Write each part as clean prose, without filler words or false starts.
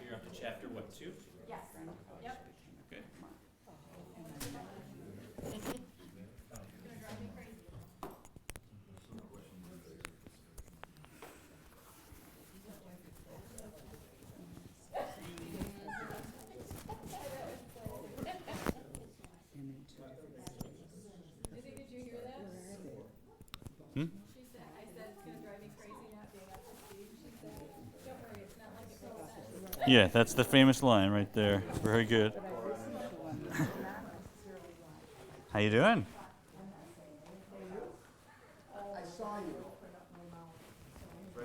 you're up to chapter what, 2? Yes. Yep. Okay. Did you hear that? Hmm? She said, I said it's gonna drive me crazy not being up to speed. She said, don't worry, it's not like it makes sense. Yeah, that's the famous line right there. Very good. How you doing? I saw you. I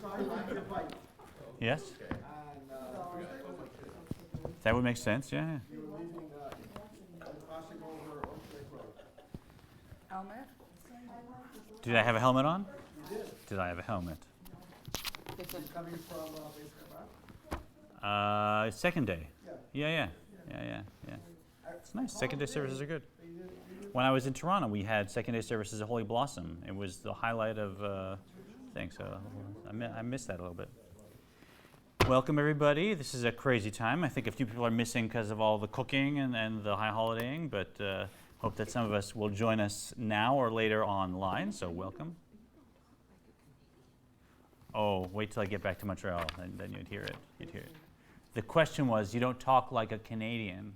saw you on your bike. Yes? And That would make sense, yeah. you were leaving, crossing over Oak Lake Road. Helmet? Did I have a helmet on? You did. Did I have a helmet? Coming from baseball. Second day. Yeah. Yeah. It's nice. Second day services are good. When I was in Toronto, we had second day services at Holy Blossom. It was the highlight of things. So I missed that a little bit. Welcome, everybody. This is a crazy time. I think a few people are missing because of all the cooking and the high holidaying, but hope that some of us will join us now or later online. So welcome. Oh, wait till I get back to Montreal, and then you'd hear it. The question was, you don't talk like a Canadian.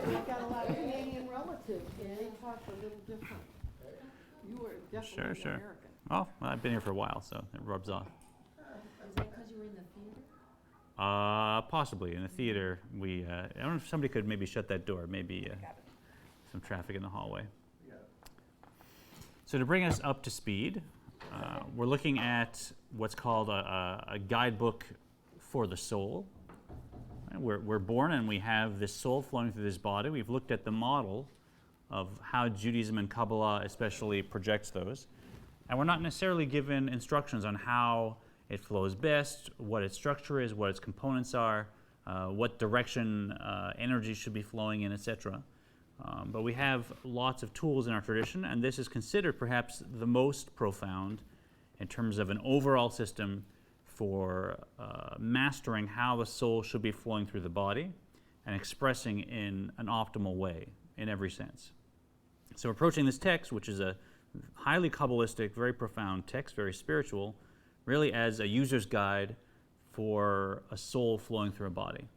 We've got a lot of Canadian relatives, and they talk a little different. You were definitely Sure. American. Oh, well, I've been here for a while, so it rubs off. Is that because you were in the theater? Possibly in the theater. I don't know if somebody could maybe shut that door. Maybe some traffic in the hallway. So to bring us up to speed, we're looking at what's called a guidebook for the soul. We're born and we have this soul flowing through this body. We've looked at the model of how Judaism and Kabbalah especially projects those. And we're not necessarily given instructions on how it flows best, what its structure is, what its components are, what direction energy should be flowing in, etc. But we have lots of tools in our tradition, and this is considered perhaps the most profound in terms of an overall system for mastering how the soul should be flowing through the body and expressing in an optimal way in every sense. So approaching this text, which is a highly Kabbalistic, very profound text, very spiritual, really as a user's guide for a soul flowing through a body.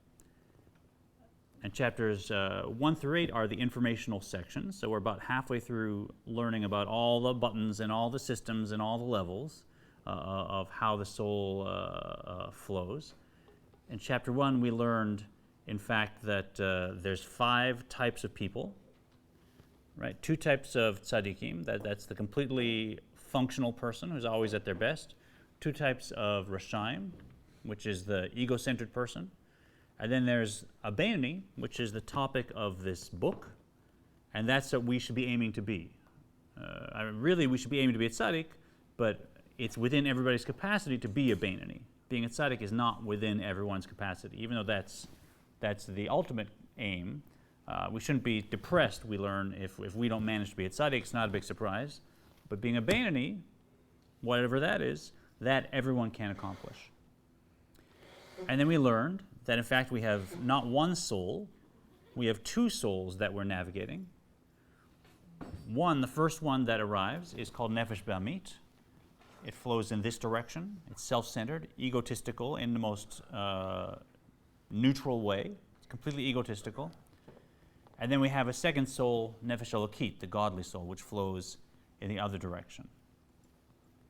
And chapters 1 through 8 are the informational sections, so we're about halfway through learning about all the buttons and all the systems and all the levels of how the soul flows. In chapter 1, we learned, in fact, that there's 5 types of people, right? 2 types of tzaddikim, that's the completely functional person who's always at their best. 2 types of rashaim, which is the ego-centered person. And then there's a Beinoni, which is the topic of this book, and that's what we should be aiming to be. Really, we should be aiming to be a tzaddik, but it's within everybody's capacity to be a Beinoni. Being a tzaddik is not within everyone's capacity, even though that's the ultimate aim. We shouldn't be depressed, we learn, if we don't manage to be a tzaddik. It's not a big surprise. But being a Beinoni, whatever that is, that everyone can accomplish. And then we learned that, in fact, we have not one soul, we have 2 souls that we're navigating. The first one that arrives is called Nefesh Ba'amit. It flows in this direction. It's self-centered, egotistical in the most neutral way. It's completely egotistical. And then we have a second soul, Nefesh Elokit, the godly soul, which flows in the other direction.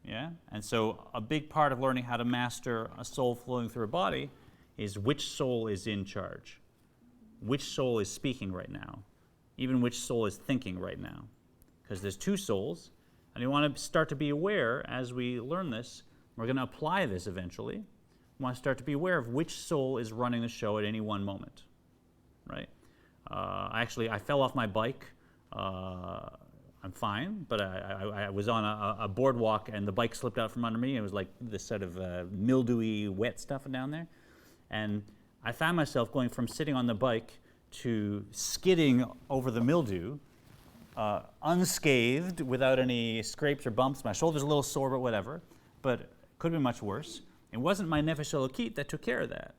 Yeah? And so a big part of learning how to master a soul flowing through a body is which soul is in charge, which soul is speaking right now, even which soul is thinking right now. Because there's 2 souls, and you want to start to be aware as we learn this. We're going to apply this eventually. We want to start to be aware of which soul is running the show at any one moment, right? I fell off my bike. I'm fine, but I was on a boardwalk and the bike slipped out from under me. It was like this sort of mildewy, wet stuff down there. And I found myself going from sitting on the bike to skidding over the mildew, unscathed, without any scrapes or bumps. My shoulder's a little sore, but whatever. But it could be much worse. It wasn't my nefesh elokit that took care of that,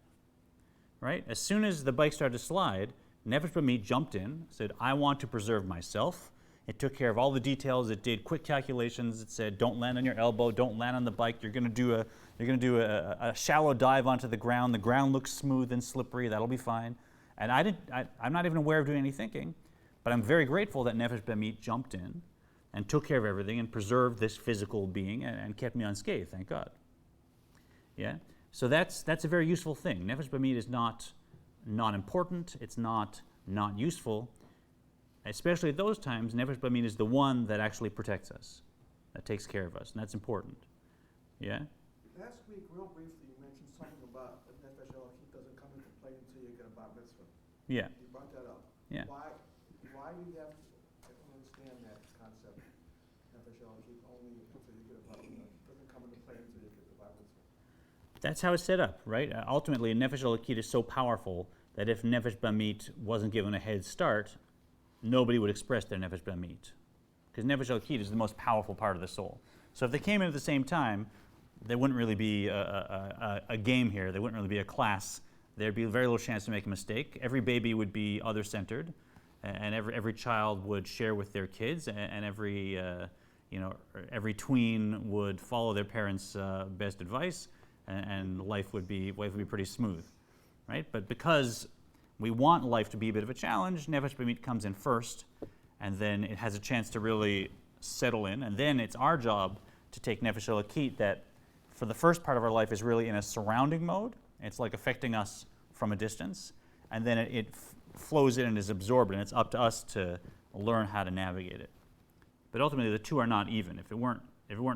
right? As soon as the bike started to slide, nefesh b'mit jumped in, said, I want to preserve myself. It took care of all the details. It did quick calculations. It said, don't land on your elbow, don't land on the bike. You're going to do a shallow dive onto the ground. The ground looks smooth and slippery. That'll be fine. And I'm not even aware of doing any thinking, but I'm very grateful that nefesh b'mit jumped in and took care of everything and preserved this physical being and kept me unscathed, thank God. Yeah? So that's a very useful thing. Nefesh b'mit is not important. It's not useful. Especially at those times, nefesh b'mit is the one that actually protects us, that takes care of us, and that's important. Yeah? Last week, real briefly, you mentioned something about that nefesh elokit doesn't come into play until you get a bar mitzvah. Yeah. You brought that up. Yeah. Why do you have to, I don't understand that concept, nefesh elokit only until you get a bar mitzvah, doesn't come into play until you get the bar mitzvah. That's how it's set up, right? Ultimately, nefesh elokit is so powerful that if nefesh b'mit wasn't given a head start, nobody would express their nefesh b'mit, because nefesh elokit is the most powerful part of the soul. So if they came in at the same time, there wouldn't really be a game here. There wouldn't really be a class. There'd be very little chance to make a mistake. Every baby would be other-centered, and every child would share with their kids, and every tween would follow their parents' best advice, and life would be pretty smooth, right? But because we want life to be a bit of a challenge, nefesh b'mit comes in first, and then it has a chance to really settle in, and then it's our job to take nefesh elokit that for the first part of our life is really in a surrounding mode. It's like affecting us from a distance, and then it flows in and is absorbed, and it's up to us to learn how to navigate it. But ultimately, the two are not even. If it weren't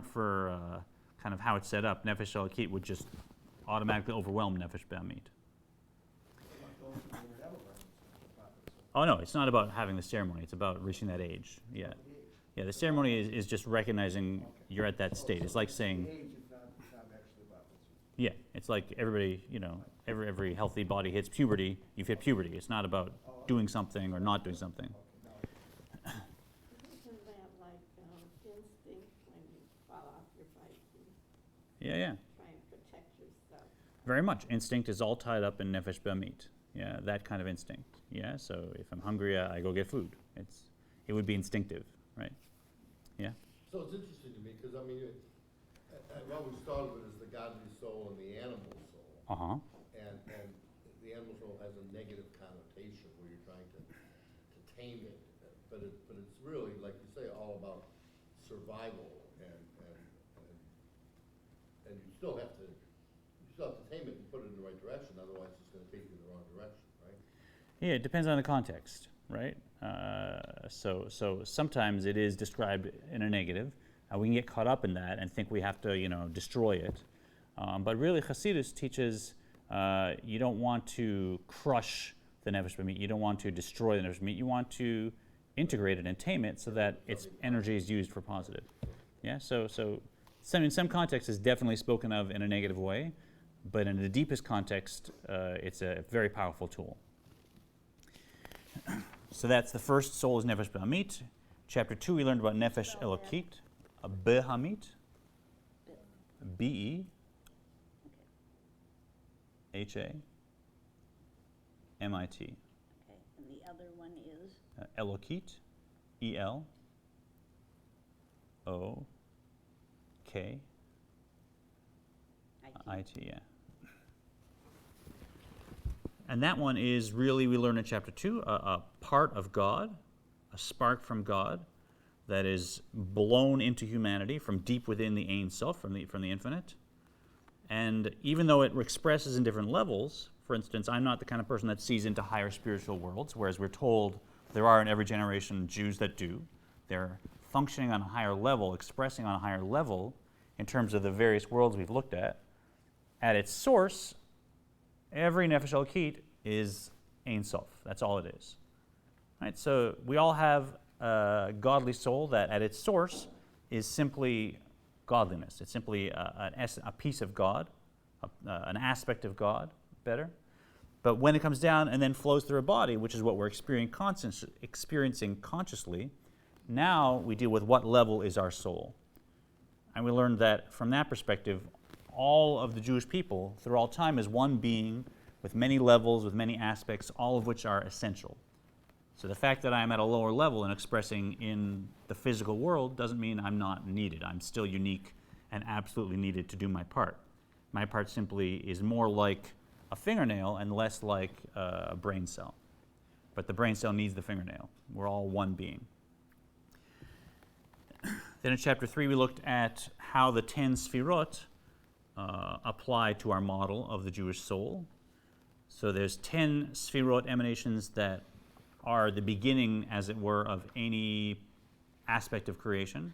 for kind of how it's set up, nefesh elokit would just automatically overwhelm nefesh b'mit. Oh no, it's not about having the ceremony. It's about reaching that age. Yeah, yeah. The ceremony is just recognizing you're at that state. It's like saying, yeah, it's like everybody, every healthy body hits puberty. You've hit puberty. It's not about doing something or not doing something. Isn't that like instinct when you fall off your bike and Yeah. try and protect yourself? Very much. Instinct is all tied up in nefesh b'mit. Yeah, that kind of instinct. Yeah, so if I'm hungry, I go get food. It would be instinctive, right? Yeah. So it's interesting to me, because I've always thought of it as the godly soul and the animal soul. Uh-huh. And the animal soul has a negative connotation where you're trying to tame it. But it's really, like you say, all about survival and you still have to tame it and put it in the right direction, otherwise it's going to take you in the wrong direction, right? Yeah, it depends on the context, right? So sometimes it is described in a negative. We can get caught up in that and think we have to, destroy it. But really, Hasidus teaches you don't want to crush the nefesh b'mit. You don't want to destroy the nefesh b'mit. You want to integrate it and tame it so that its energy is used for positive. Yeah. So in some contexts, it's definitely spoken of in a negative way, but in the deepest context, it's a very powerful tool. So that's the first soul is nefesh b'mit. Chapter 2, we learned about nefesh elokit, a behamit, B-E-H-A-M-I-T. Okay, and the other one is? Elokit, E-L-O-K-I-T, yeah. And that one is really, we learn in chapter 2, a part of God, a spark from God that is blown into humanity from deep within the Ein Sof, from the infinite. And even though it expresses in different levels, for instance, I'm not the kind of person that sees into higher spiritual worlds, whereas we're told there are in every generation Jews that do. They're functioning on a higher level, expressing on a higher level in terms of the various worlds we've looked at. At its source, every nefesh elokit is Ein Sof. That's all it is. Right? So we all have a godly soul that at its source is simply godliness. It's simply a piece of God, an aspect of God, better. But when it comes down and then flows through a body, which is what we're experiencing consciously, now we deal with what level is our soul. And we learned that from that perspective, all of the Jewish people through all time as one being with many levels, with many aspects, all of which are essential. So the fact that I'm at a lower level and expressing in the physical world doesn't mean I'm not needed. I'm still unique and absolutely needed to do my part. My part simply is more like a fingernail and less like a brain cell. But the brain cell needs the fingernail. We're all one being. Then in chapter 3, we looked at how the 10 sfirot apply to our model of the Jewish soul. So there's 10 sfirot emanations that are the beginning, as it were, of any aspect of creation.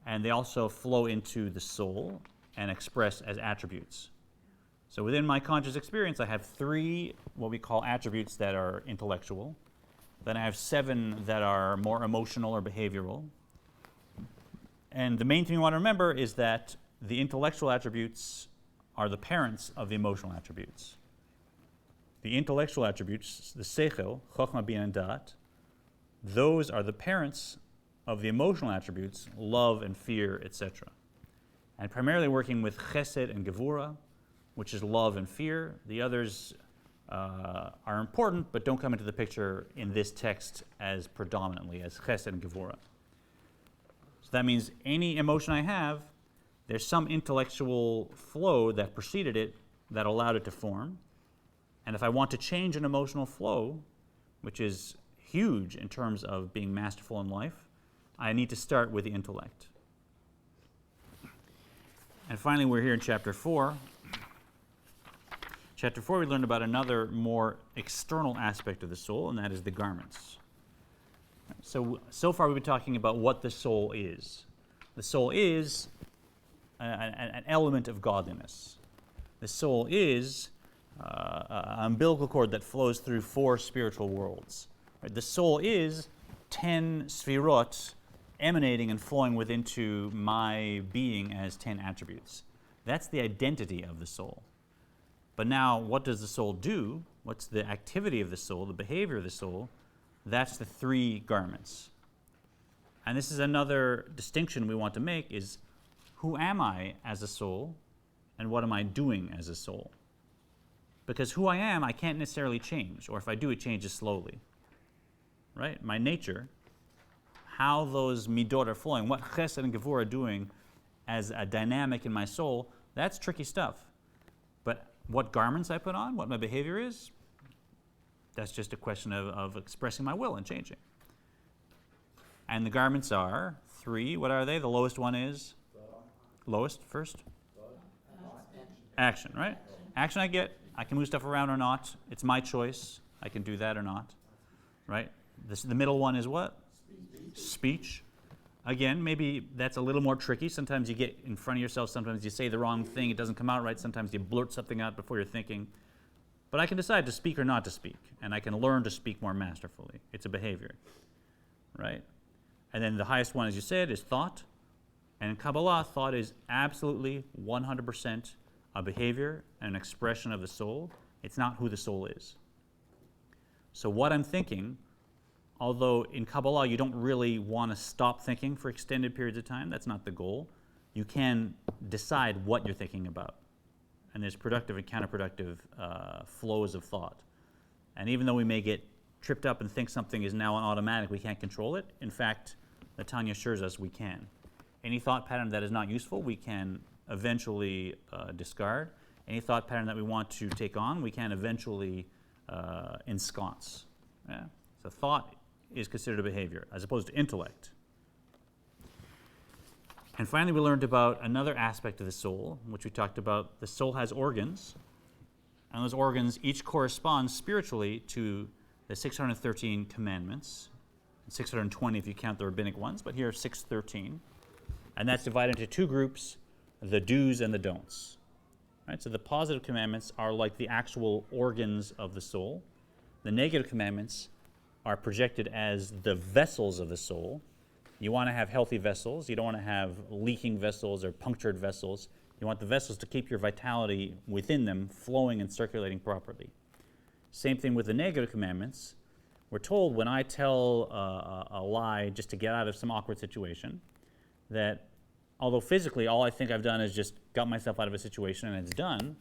And they also flow into the soul and express as attributes. So within my conscious experience, I have 3 what we call attributes that are intellectual. Then I have 7 that are more emotional or behavioral. And the main thing you want to remember is that the intellectual attributes are the parents of the emotional attributes. The intellectual attributes, the seichel, chokhmah, bin, and dat, those are the parents of the emotional attributes, love and fear, etc. And primarily working with chesed and gevura, which is love and fear. The others are important, but don't come into the picture in this text as predominantly as chesed and gevura. So that means any emotion I have, there's some intellectual flow that preceded it that allowed it to form. And if I want to change an emotional flow, which is huge in terms of being masterful in life, I need to start with the intellect. And finally, we're here in chapter 4. Chapter 4, we learned about another more external aspect of the soul, and that is the garments. So far we've been talking about what the soul is. The soul is an element of godliness. The soul is an umbilical cord that flows through 4 spiritual worlds. Right? The soul is 10 sfirot emanating and flowing within to my being as 10 attributes. That's the identity of the soul. But now, what does the soul do? What's the activity of the soul, the behavior of the soul? That's the 3 garments. And this is another distinction we want to make is, who am I as a soul, and what am I doing as a soul? Because who I am, I can't necessarily change, or if I do, it changes slowly. Right? My nature, how those midot are flowing, what chesed and gevurah are doing as a dynamic in my soul, that's tricky stuff. But what garments I put on, what my behavior is, that's just a question of expressing my will and changing. And the garments are 3. What are they? The lowest one is? Lowest first? Action, right? Action I get. I can move stuff around or not. It's my choice. I can do that or not. Right? The middle one is what? Speech. Again, maybe that's a little more tricky. Sometimes you get in front of yourself. Sometimes you say the wrong thing. It doesn't come out right. Sometimes you blurt something out before you're thinking. But I can decide to speak or not to speak. And I can learn to speak more masterfully. It's a behavior. Right? And then the highest one, as you said, is thought. And in Kabbalah, thought is absolutely 100% a behavior and an expression of the soul. It's not who the soul is. So what I'm thinking, although in Kabbalah you don't really want to stop thinking for extended periods of time, that's not the goal. You can decide what you're thinking about. And there's productive and counterproductive flows of thought. And even though we may get tripped up and think something is now an automatic, we can't control it. In fact, the Tanya assures us we can. Any thought pattern that is not useful, we can eventually discard. Any thought pattern that we want to take on, we can eventually ensconce. Yeah? So thought is considered a behavior, as opposed to intellect. And finally, we learned about another aspect of the soul, which we talked about. The soul has organs, and those organs each correspond spiritually to the 613 commandments, 620 if you count the rabbinic ones, but here 613. And that's divided into 2 groups, the do's and the don'ts. Right? So the positive commandments are like the actual organs of the soul. The negative commandments are projected as the vessels of the soul. You want to have healthy vessels. You don't want to have leaking vessels or punctured vessels. You want the vessels to keep your vitality within them flowing and circulating properly. Same thing with the negative commandments. We're told when I tell a lie just to get out of some awkward situation, that although physically all I think I've done is just got myself out of a situation and it's done,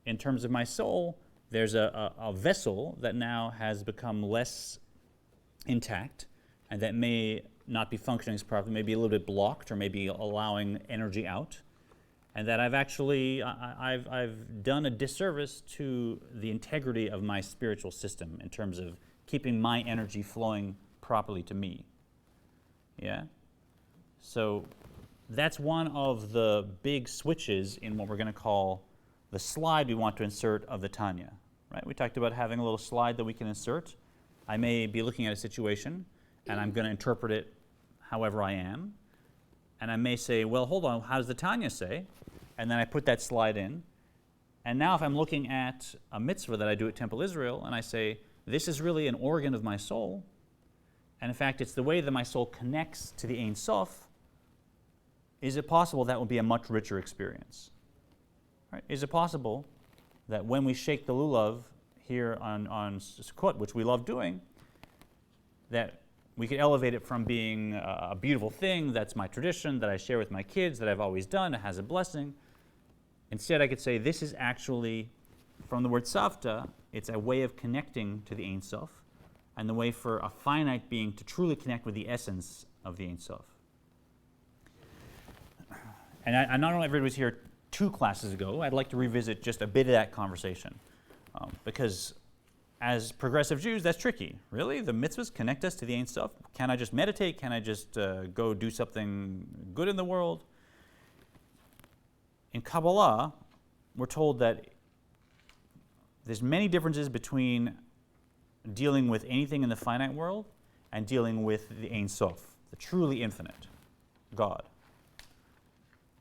in terms of my soul, there's a vessel that now has become less intact and that may not be functioning as properly, maybe a little bit blocked or maybe allowing energy out, and that I've actually, I've done a disservice to the integrity of my spiritual system in terms of keeping my energy flowing properly to me. Yeah? So that's one of the big switches in what we're going to call the slide we want to insert of the Tanya. Right? We talked about having a little slide that we can insert. I may be looking at a situation and I'm going to interpret it however I am. And I may say, well, hold on, how does the Tanya say? And then I put that slide in. And now if I'm looking at a mitzvah that I do at Temple Israel, and I say, this is really an organ of my soul, and in fact, it's the way that my soul connects to the Ein Sof, is it possible that will be a much richer experience? Right? Is it possible that when we shake the lulav here on Sukkot, which we love doing, that we could elevate it from being a beautiful thing, that's my tradition, that I share with my kids, that I've always done, it has a blessing. Instead, I could say this is actually, from the word savta, it's a way of connecting to the Ein Sof, and the way for a finite being to truly connect with the essence of the Ein Sof. And I not only everybody was here 2 classes ago, I'd like to revisit just a bit of that conversation, because as progressive Jews, that's tricky. Really? The mitzvahs connect us to the Ein Sof? Can I just meditate? Can I just go do something good in the world? In Kabbalah, we're told that there's many differences between dealing with anything in the finite world and dealing with the Ein Sof, the truly infinite God.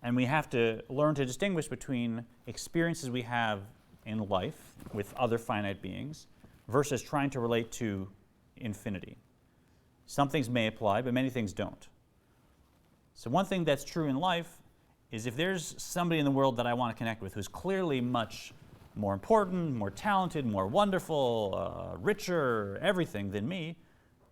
And we have to learn to distinguish between experiences we have in life with other finite beings versus trying to relate to infinity. Some things may apply, but many things don't. So one thing that's true in life is if there's somebody in the world that I want to connect with who's clearly much more important, more talented, more wonderful, richer, everything than me,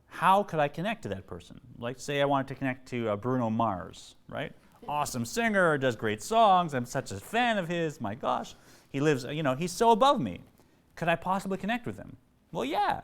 how could I connect to that person? Like, say I wanted to connect to Bruno Mars, right? Awesome singer, does great songs, I'm such a fan of his, my gosh. He lives, he's so above me. Could I possibly connect with him? Well, yeah.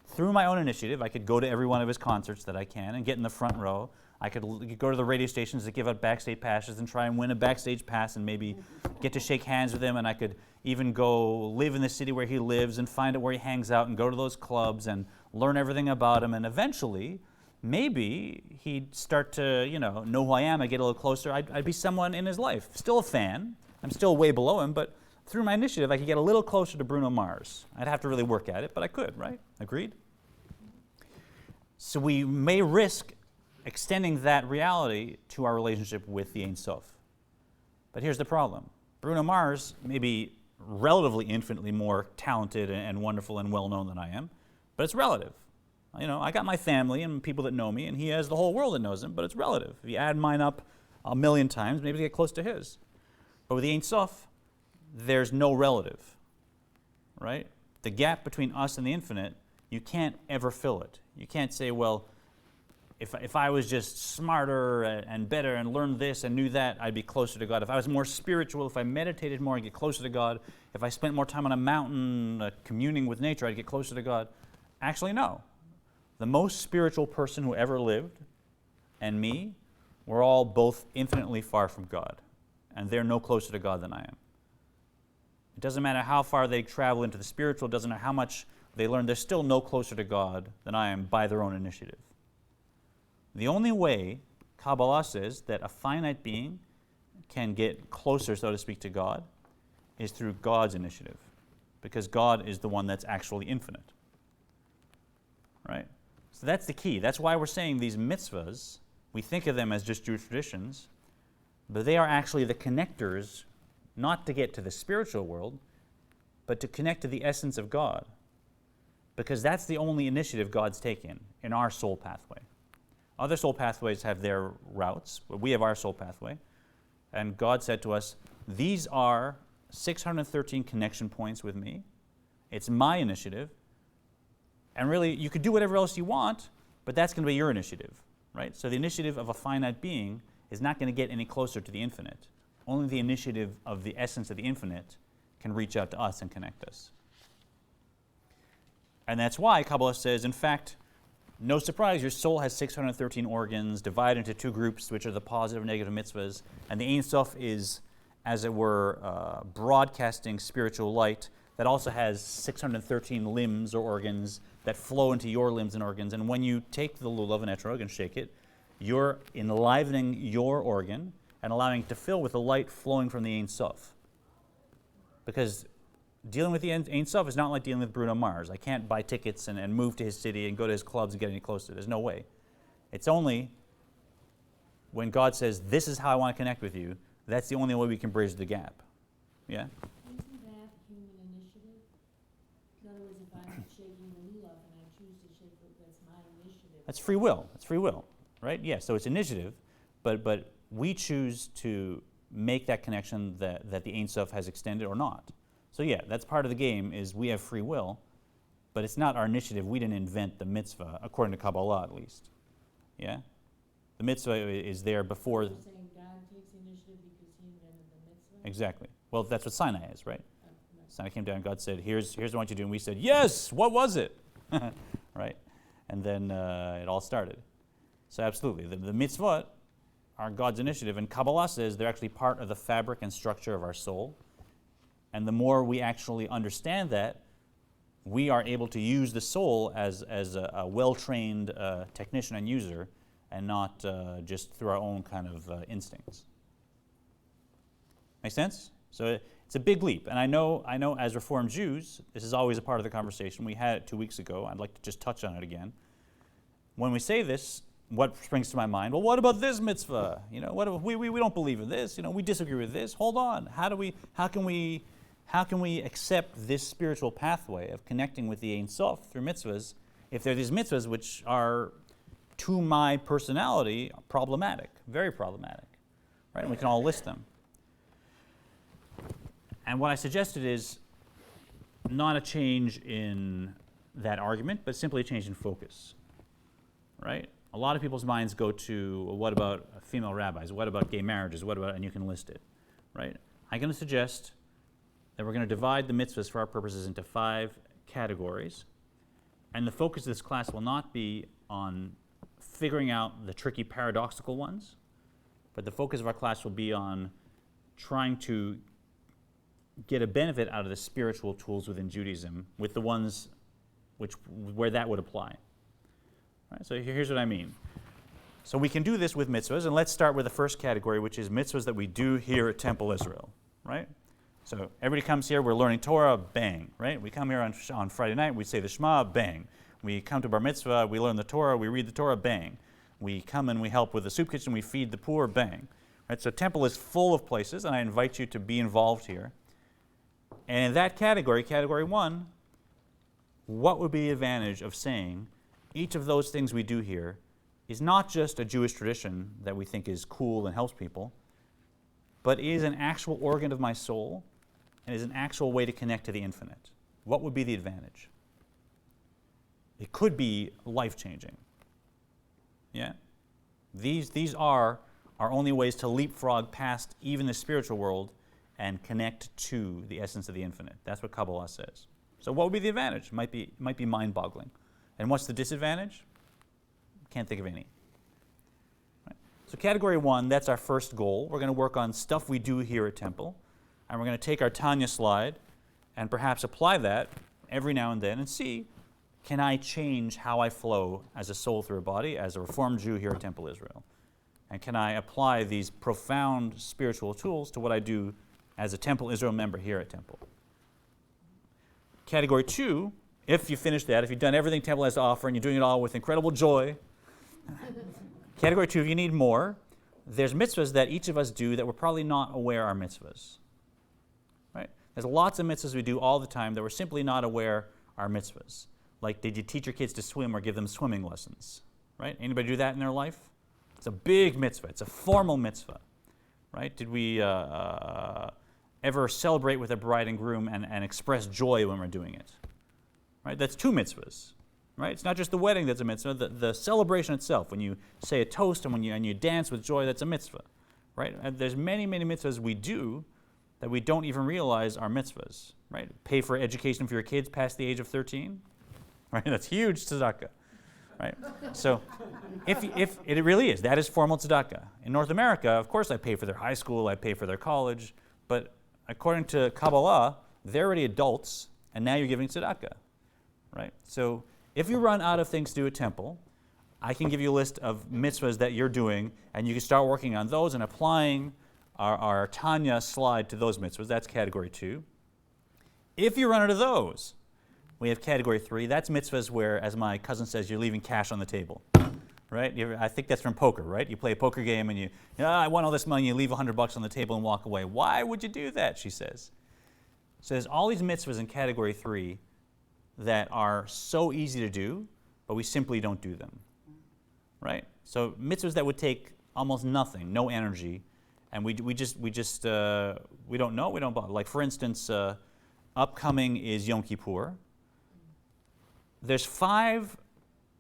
Through my own initiative, I could go to every one of his concerts that I can and get in the front row. I could go to the radio stations that give out backstage passes and try and win a backstage pass and maybe get to shake hands with him. And I could even go live in the city where he lives and find out where he hangs out and go to those clubs and learn everything about him. And eventually, maybe he'd start to, know who I am. I get a little closer. I'd be someone in his life. Still a fan. I'm still way below him, but through my initiative, I could get a little closer to Bruno Mars. I'd have to really work at it, but I could, right? Agreed? So we may risk extending that reality to our relationship with the Ein Sof. But here's the problem. Bruno Mars may be relatively infinitely more talented and wonderful and well-known than I am, but it's relative. I got my family and people that know me, and he has the whole world that knows him, but it's relative. If you add mine up 1,000,000 times, maybe get close to his. But with the Ein Sof, there's no relative, right? The gap between us and the infinite, you can't ever fill it. You can't say, well, if I was just smarter and better and learned this and knew that, I'd be closer to God. If I was more spiritual, if I meditated more, I'd get closer to God. If I spent more time on a mountain communing with nature, I'd get closer to God. Actually, no. The most spiritual person who ever lived and me, we're all both infinitely far from God. And they're no closer to God than I am. It doesn't matter how far they travel into the spiritual, it doesn't matter how much they learn, they're still no closer to God than I am by their own initiative. The only way Kabbalah says that a finite being can get closer, so to speak, to God is through God's initiative, because God is the one that's actually infinite. Right? So that's the key. That's why we're saying these mitzvahs, we think of them as just Jewish traditions, but they are actually the connectors, not to get to the spiritual world, but to connect to the essence of God, because that's the only initiative God's taken in our soul pathway. Other soul pathways have their routes, but we have our soul pathway. And God said to us, these are 613 connection points with me. It's my initiative. And really, you could do whatever else you want, but that's going to be your initiative, right? So the initiative of a finite being is not going to get any closer to the infinite. Only the initiative of the essence of the infinite can reach out to us and connect us. And that's why Kabbalah says, in fact, no surprise, your soul has 613 organs divided into two groups, which are the positive and negative mitzvahs. And the Ein Sof is, as it were, broadcasting spiritual light that also has 613 limbs or organs that flow into your limbs and organs. And when you take the lulav and etrog and shake it, you're enlivening your organ and allowing it to fill with the light flowing from the Ein Sof. Because dealing with the Ein Sof is not like dealing with Bruno Mars. I can't buy tickets and move to his city and go to his clubs and get any closer. There's no way. It's only when God says, this is how I want to connect with you, that's the only way we can bridge the gap. Yeah? Isn't that human initiative? In other words, if I'm shaking the lulav and I choose to shake it, that's my initiative. That's free will. That's free will, right? Yeah, so it's initiative, but we choose to make that connection that the Ein Sof has extended or not. So yeah, that's part of the game, is we have free will, but it's not our initiative. We didn't invent the mitzvah, according to Kabbalah at least. Yeah? The mitzvah is there before. You're saying God takes initiative because he invented the mitzvah? Exactly. Well, that's what Sinai is, right? Right. Sinai came down and God said, here's what I want you to do. And we said, yes, what was it? Right? And then it all started. So absolutely, the mitzvot are God's initiative, and Kabbalah says they're actually part of the fabric and structure of our soul. And the more we actually understand that, we are able to use the soul as a well-trained technician and user, and not just through our own kind of instincts. Make sense? So it's a big leap. And I know as Reformed Jews, this is always a part of the conversation. We had it 2 weeks ago. I'd like to just touch on it again. When we say this, what springs to my mind? Well, what about this mitzvah? You know, what we don't believe in this. You know, we disagree with this. Hold on. How can we accept this spiritual pathway of connecting with the Ein Sof through mitzvahs if there are these mitzvahs which are, to my personality, problematic, very problematic, right? And we can all list them. And what I suggested is not a change in that argument, but simply a change in focus, right? A lot of people's minds go to, well, what about female rabbis? What about gay marriages? What about, and you can list it, right? I'm going to suggest that we're going to divide the mitzvahs for our purposes into 5 categories. And the focus of this class will not be on figuring out the tricky paradoxical ones, but the focus of our class will be on trying to get a benefit out of the spiritual tools within Judaism with the ones where that would apply. Right, so here's what I mean. So we can do this with mitzvahs, and let's start with the first category, which is mitzvahs that we do here at Temple Israel, right? So everybody comes here, we're learning Torah, bang, right? We come here on Friday night, we say the Shema, bang. We come to Bar Mitzvah, we learn the Torah, we read the Torah, bang. We come and we help with the soup kitchen, we feed the poor, bang. Right, so Temple is full of places, and I invite you to be involved here. And in that category, category 1, what would be the advantage of saying each of those things we do here is not just a Jewish tradition that we think is cool and helps people, but is an actual organ of my soul and is an actual way to connect to the infinite? What would be the advantage? It could be life-changing. Yeah? These are our only ways to leapfrog past even the spiritual world and connect to the essence of the infinite. That's what Kabbalah says. So what would be the advantage? Might be mind-boggling. And what's the disadvantage? Can't think of any. Right. So category 1, that's our first goal. We're going to work on stuff we do here at Temple. And we're going to take our Tanya slide and perhaps apply that every now and then and see, can I change how I flow as a soul through a body, as a Reformed Jew here at Temple Israel? And can I apply these profound spiritual tools to what I do as a Temple Israel member here at Temple? Category 2, if you finish that, if you've done everything Temple has to offer and you're doing it all with incredible joy. Category 2, if you need more, there's mitzvahs that each of us do that we're probably not aware are mitzvahs. Right? There's lots of mitzvahs we do all the time that we're simply not aware are mitzvahs. Like, did you teach your kids to swim or give them swimming lessons? Right? Anybody do that in their life? It's a big mitzvah. It's a formal mitzvah. Right? Did we ever celebrate with a bride and groom and express joy when we're doing it? Right? That's 2 mitzvahs. right? It's not just the wedding that's a mitzvah, the celebration itself. When you say a toast and when you dance with joy, that's a mitzvah, right? And there's many, many mitzvahs we do that we don't even realize are mitzvahs, right? Pay for education for your kids past the age of 13, right? That's huge tzedakah, right? So if it really is, that is formal tzedakah. In North America, of course I pay for their high school, I pay for their college, but according to Kabbalah, they're already adults, and now you're giving tzedakah, right? So if you run out of things to do at temple, I can give you a list of mitzvahs that you're doing, and you can start working on those and applying our Tanya slide to those mitzvahs. That's category 2. If you run out of those, we have category 3. That's mitzvahs where, as my cousin says, you're leaving cash on the table, right? I think that's from poker, right? You play a poker game and I won all this money, you leave $100 on the table and walk away. Why would you do that, she says. So there's all these mitzvahs in category 3 that are so easy to do, but we simply don't do them, right? So mitzvahs that would take almost nothing, no energy, and we don't know, we don't bother. Like for instance, upcoming is Yom Kippur. There's five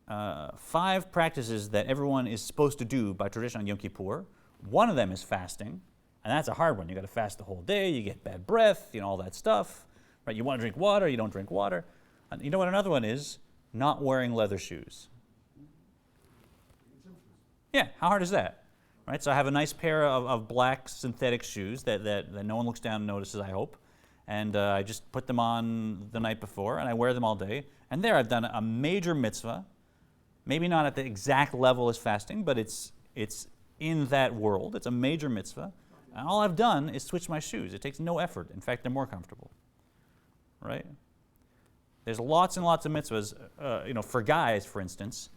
practices that everyone is supposed to do by tradition on Yom Kippur. One of them is fasting, and that's a hard one. You got to fast the whole day. You get bad breath, all that stuff, right? You want to drink water, you don't drink water. And you know what another one is? Not wearing leather shoes. Yeah, how hard is that? Right. So I have a nice pair of black synthetic shoes that no one looks down and notices, I hope. And I just put them on the night before, and I wear them all day. And there I've done a major mitzvah, maybe not at the exact level as fasting, but it's in that world. It's a major mitzvah. And all I've done is switch my shoes. It takes no effort. In fact, they're more comfortable. Right? There's lots and lots of mitzvahs. For guys, for instance,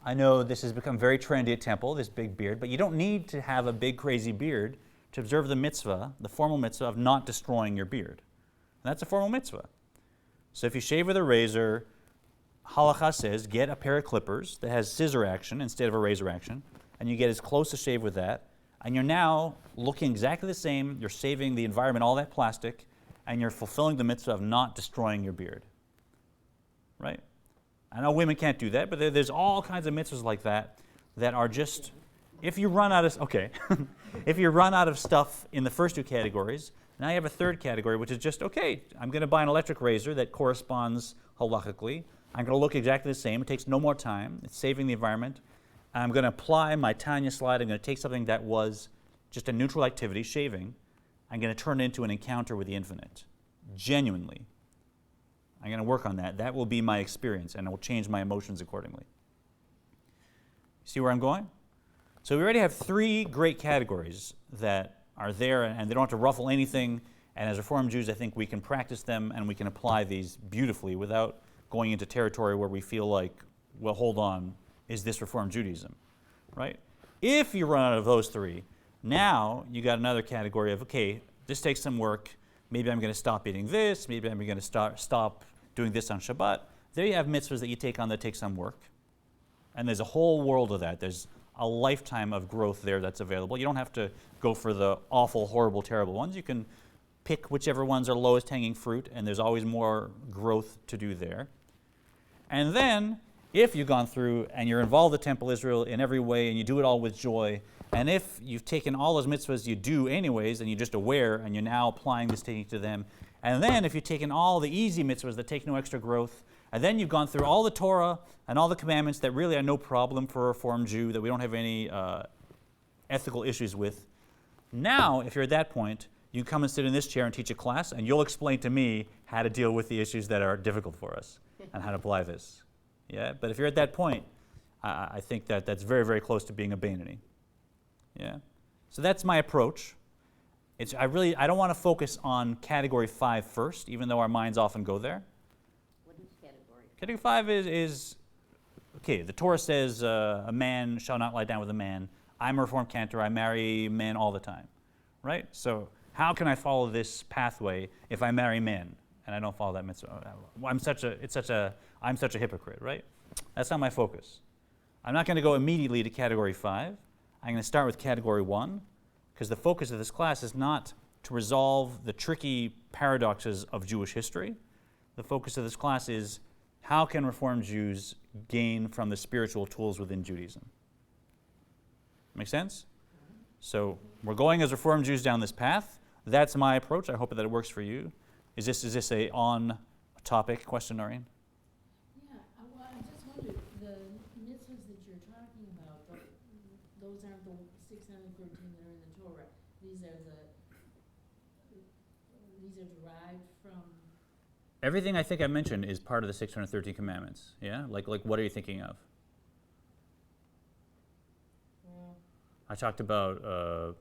I know this has become very trendy at temple, this big beard, but you don't need to have a big, crazy beard to observe the mitzvah, the formal mitzvah of not destroying your beard. And that's a formal mitzvah. So if you shave with a razor, halakha says get a pair of clippers that has scissor action instead of a razor action, and you get as close to shave with that, and you're now looking exactly the same, you're saving the environment, all that plastic, and you're fulfilling the mitzvah of not destroying your beard. Right? I know women can't do that, but there's all kinds of mitzvahs like that are just, if you run out of stuff in the first 2 categories, now you have a third category, which is just, okay, I'm going to buy an electric razor that corresponds halachically. I'm going to look exactly the same. It takes no more time. It's saving the environment. I'm going to apply my Tanya slide. I'm going to take something that was just a neutral activity, shaving. I'm going to turn it into an encounter with the infinite, genuinely. I'm going to work on that. That will be my experience, and it will change my emotions accordingly. See where I'm going? So we already have 3 great categories that are there, and they don't have to ruffle anything. And as Reform Jews, I think we can practice them, and we can apply these beautifully without going into territory where we feel like, well, hold on, is this Reform Judaism? Right? If you run out of those 3, now you got another category of, okay, this takes some work. Maybe I'm going to stop eating this. Maybe I'm going to stop doing this on Shabbat. There you have mitzvahs that you take on that take some work. And there's a whole world of that. There's a lifetime of growth there that's available. You don't have to go for the awful, horrible, terrible ones. You can pick whichever ones are lowest hanging fruit, and there's always more growth to do there. And then, if you've gone through and you're involved with Temple Israel in every way, and you do it all with joy, and if you've taken all those mitzvahs you do anyways, and you're just aware, and you're now applying this technique to them, and then if you've taken all the easy mitzvahs that take no extra growth, and then you've gone through all the Torah and all the commandments that really are no problem for a Reformed Jew, that we don't have any ethical issues with, now, if you're at that point, you come and sit in this chair and teach a class, and you'll explain to me how to deal with the issues that are difficult for us and how to apply this. Yeah, but if you're at that point, I think that's very, very close to being a Bainani. Yeah, so that's my approach. I don't want to focus on category 5 first, even though our minds often go there. What is category? Category 5 is okay, the Torah says a man shall not lie down with a man. I'm a Reformed cantor. I marry men all the time, right? So how can I follow this pathway if I marry men and I don't follow that mitzvah? I'm such a hypocrite, right? That's not my focus. I'm not going to go immediately to category 5. I'm going to start with category 1, because the focus of this class is not to resolve the tricky paradoxes of Jewish history. The focus of this class is how can Reformed Jews gain from the spiritual tools within Judaism? Make sense? So we're going as Reformed Jews down this path. That's my approach. I hope that it works for you. Is this a on-topic question, Noreen? Yeah, well, I just wondered, the mitzvahs that you're talking about, those aren't the 613 that are in the Torah. These are derived from, Everything I think I mentioned is part of the 613 commandments. Yeah? Like what are you thinking of? well, I talked about yeah.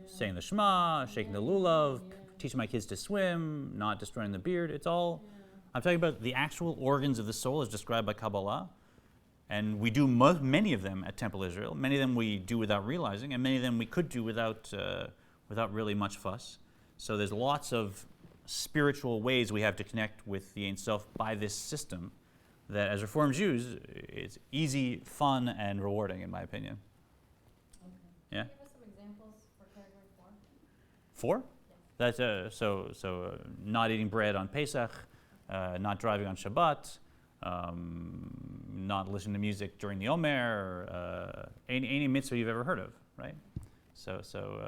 saying the Shema, shaking the lulav, Yeah. teaching my kids to swim, not destroying the beard. It's all, Yeah. I'm talking about the actual organs of the soul as described by Kabbalah. And we do many of them at Temple Israel. Many of them we do without realizing, and many of them we could do without really much fuss. So there's lots of spiritual ways we have to connect with the Ein Sof by this system that, as Reformed Jews, it's easy, fun, and rewarding, in my opinion. Okay. Yeah? Give us some examples for category 4. 4? That's not eating bread on Pesach, not driving on Shabbat, not listening to music during the Omer, any mitzvah you've ever heard of, right? So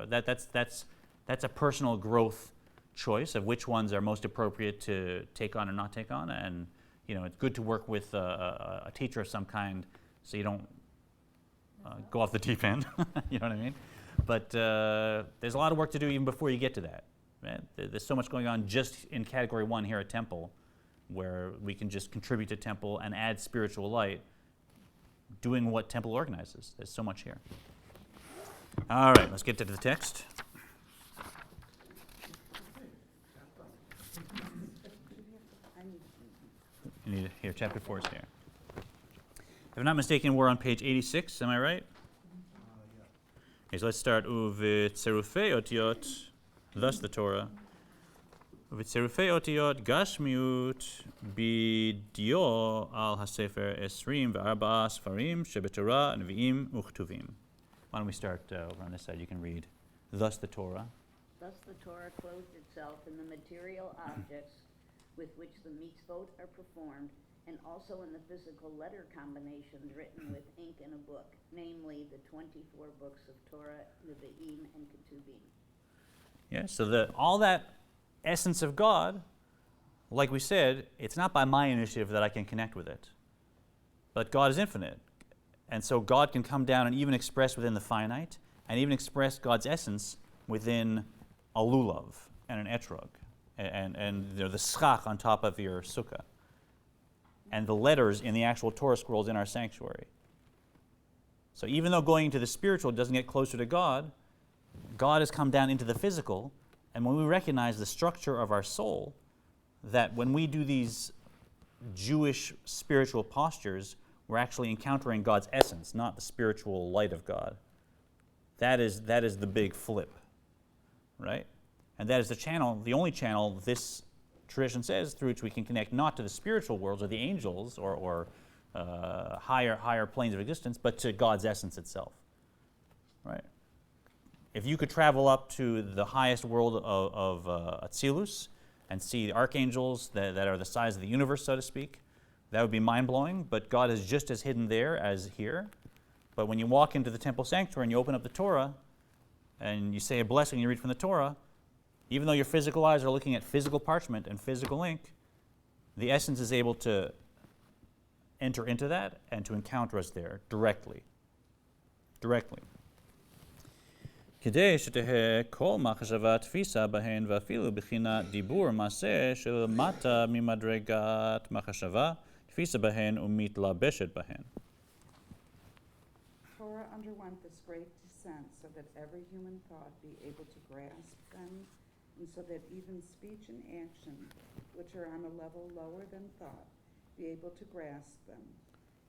that's a personal growth choice of which ones are most appropriate to take on or not take on, and it's good to work with a teacher of some kind so you don't go off the deep end. You know what I mean? But there's a lot of work to do even before you get to that. Right? There's so much going on just in category 1 here at Temple, where we can just contribute to Temple and add spiritual light, doing what Temple organizes. There's so much here. All right, let's get to the text. You need it here, chapter 4 is here. If I'm not mistaken, we're on page 86, am I right? Yeah. Okay, so let's start Uvitserufei otiot, thus the Torah. Uvitserufei otiot gashmiut bidio al hasefer esrim ve'arba'a sfarim shebetorah nevi'im uchtuvim. Why don't we start over on this side? You can read, thus the Torah. Thus the Torah clothed itself in the material objects with which the mitzvot are performed, and also in the physical letter combinations written with ink in a book, namely the 24 books of Torah, Nevi'im, and Ketuvim. Yeah, so all that essence of God, like we said, it's not by my initiative that I can connect with it. But God is infinite. And so God can come down and even express within the finite, and even express God's essence within a lulav and an etrog, and the schach on top of your sukkah, and the letters in the actual Torah scrolls in our sanctuary. So even though going into the spiritual doesn't get closer to God, God has come down into the physical, and when we recognize the structure of our soul, that when we do these Jewish spiritual postures, we're actually encountering God's essence, not the spiritual light of God. That is the big flip, right? And that is the channel, the only channel this tradition says through which we can connect not to the spiritual worlds or the angels or higher planes of existence, but to God's essence itself, right? If you could travel up to the highest world of Atzilus and see the archangels that are the size of the universe, so to speak, that would be mind-blowing, but God is just as hidden there as here. But when you walk into the temple sanctuary and you open up the Torah and you say a blessing and you read from the Torah, even though your physical eyes are looking at physical parchment and physical ink, the essence is able to enter into that and to encounter us there directly. כדי שתהא כל מחשבה תפיסה בהן ואפילו בחינת דיבור מעשה שלמטה ממדרגת מחשבה תפיסה בהן ומתלבשת בהן. Torah underwent this great descent so that every human thought be able to grasp them, and so that even speech and action, which are on a level lower than thought, be able to grasp them,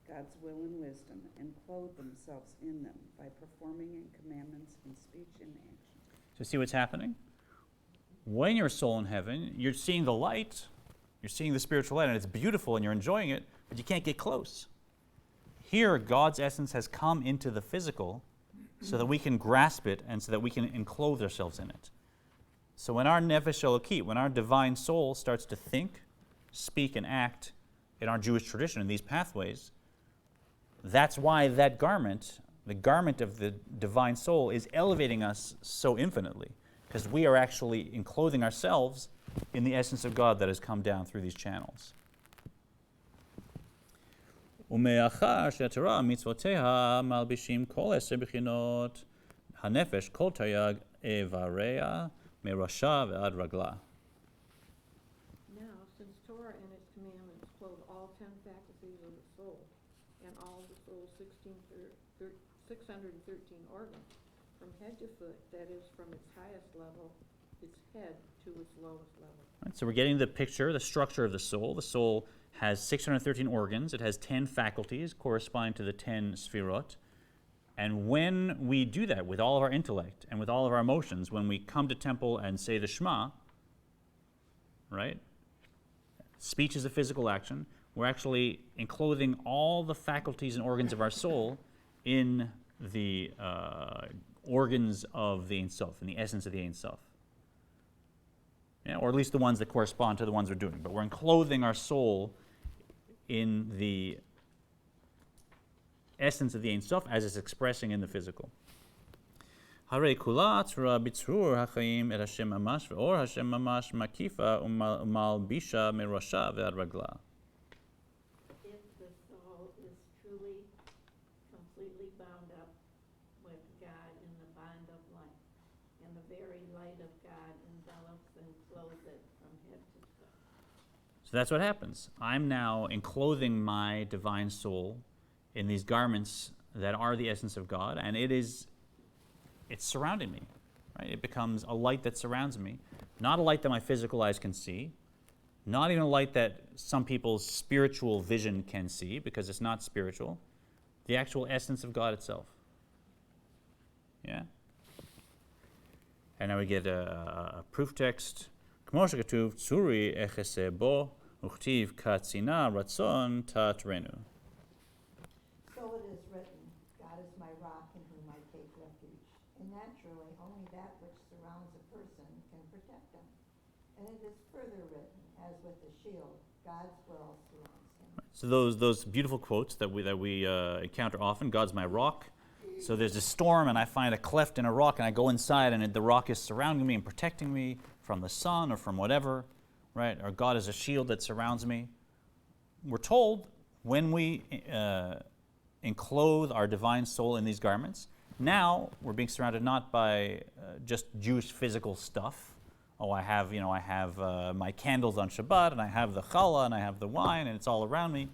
God's will and wisdom, and clothe themselves in them by performing in commandments in speech and action. So see what's happening? When you're a soul in heaven, you're seeing the light, you're seeing the spiritual light, and it's beautiful and you're enjoying it, but you can't get close. Here, God's essence has come into the physical so that we can grasp it and so that we can enclose ourselves in it. So when our nefesh elokit, when our divine soul starts to think, speak, and act, in our Jewish tradition, in these pathways, that's why that garment, the garment of the divine soul, is elevating us so infinitely, because we are actually enclothing ourselves in the essence of God that has come down through these channels. ומאחר שהתורה מצוותיה מלבישים כל 10 בחינות הנפש, כל תרי"ג איבריה, מראשה ועד רגלה. Now, since Torah and its commandments clothe all 10 faculties of the soul and all the soul's 613 organs, from head to foot, that is, from its highest level, its head, to its lowest level. Right, so we're getting the picture, the structure of the soul. The soul has 613 organs. It has 10 faculties corresponding to the 10 sfirot. And when we do that with all of our intellect and with all of our emotions, when we come to temple and say the Shema, right? Speech is a physical action. We're actually enclothing all the faculties and organs of our soul in the organs of the Ein Sof, in the essence of the Ein Sof. Yeah, or at least the ones that correspond to the ones we're doing. But we're enclothing our soul in the essence of the Ein Sof as it's expressing in the physical. הרי כולה צרורה בצרור החיים את השם ממש, ואור השם ממש מקיפה ומלבישה מראשה ועד רגלה. If the soul is truly, completely bound up with God in the bond of light, and the very light of God envelops and clothes it from head to foot. So that's what happens. I'm now enclothing my divine soul in these garments that are the essence of God, and it's surrounding me, right? It becomes a light that surrounds me, not a light that my physical eyes can see, not even a light that some people's spiritual vision can see, because it's not spiritual, the actual essence of God itself. Yeah? And now we get a proof text. כמו שכתוב, צורי אחסה בו, וכתיב כצינה רצון תעטרנו. So it is written, God is my rock in whom I take refuge. And naturally, only that which surrounds a person can protect him. And it is further written, as with a shield, God's will surrounds him. So those beautiful quotes that we encounter often, God's my rock. So there's a storm and I find a cleft in a rock and I go inside and the rock is surrounding me and protecting me from the sun or from whatever, right? Or God is a shield that surrounds me. We're told when we enclothe our divine soul in these garments, now we're being surrounded not by just Jewish physical stuff. Oh, I have my candles on Shabbat, and I have the challah, and I have the wine, and it's all around me.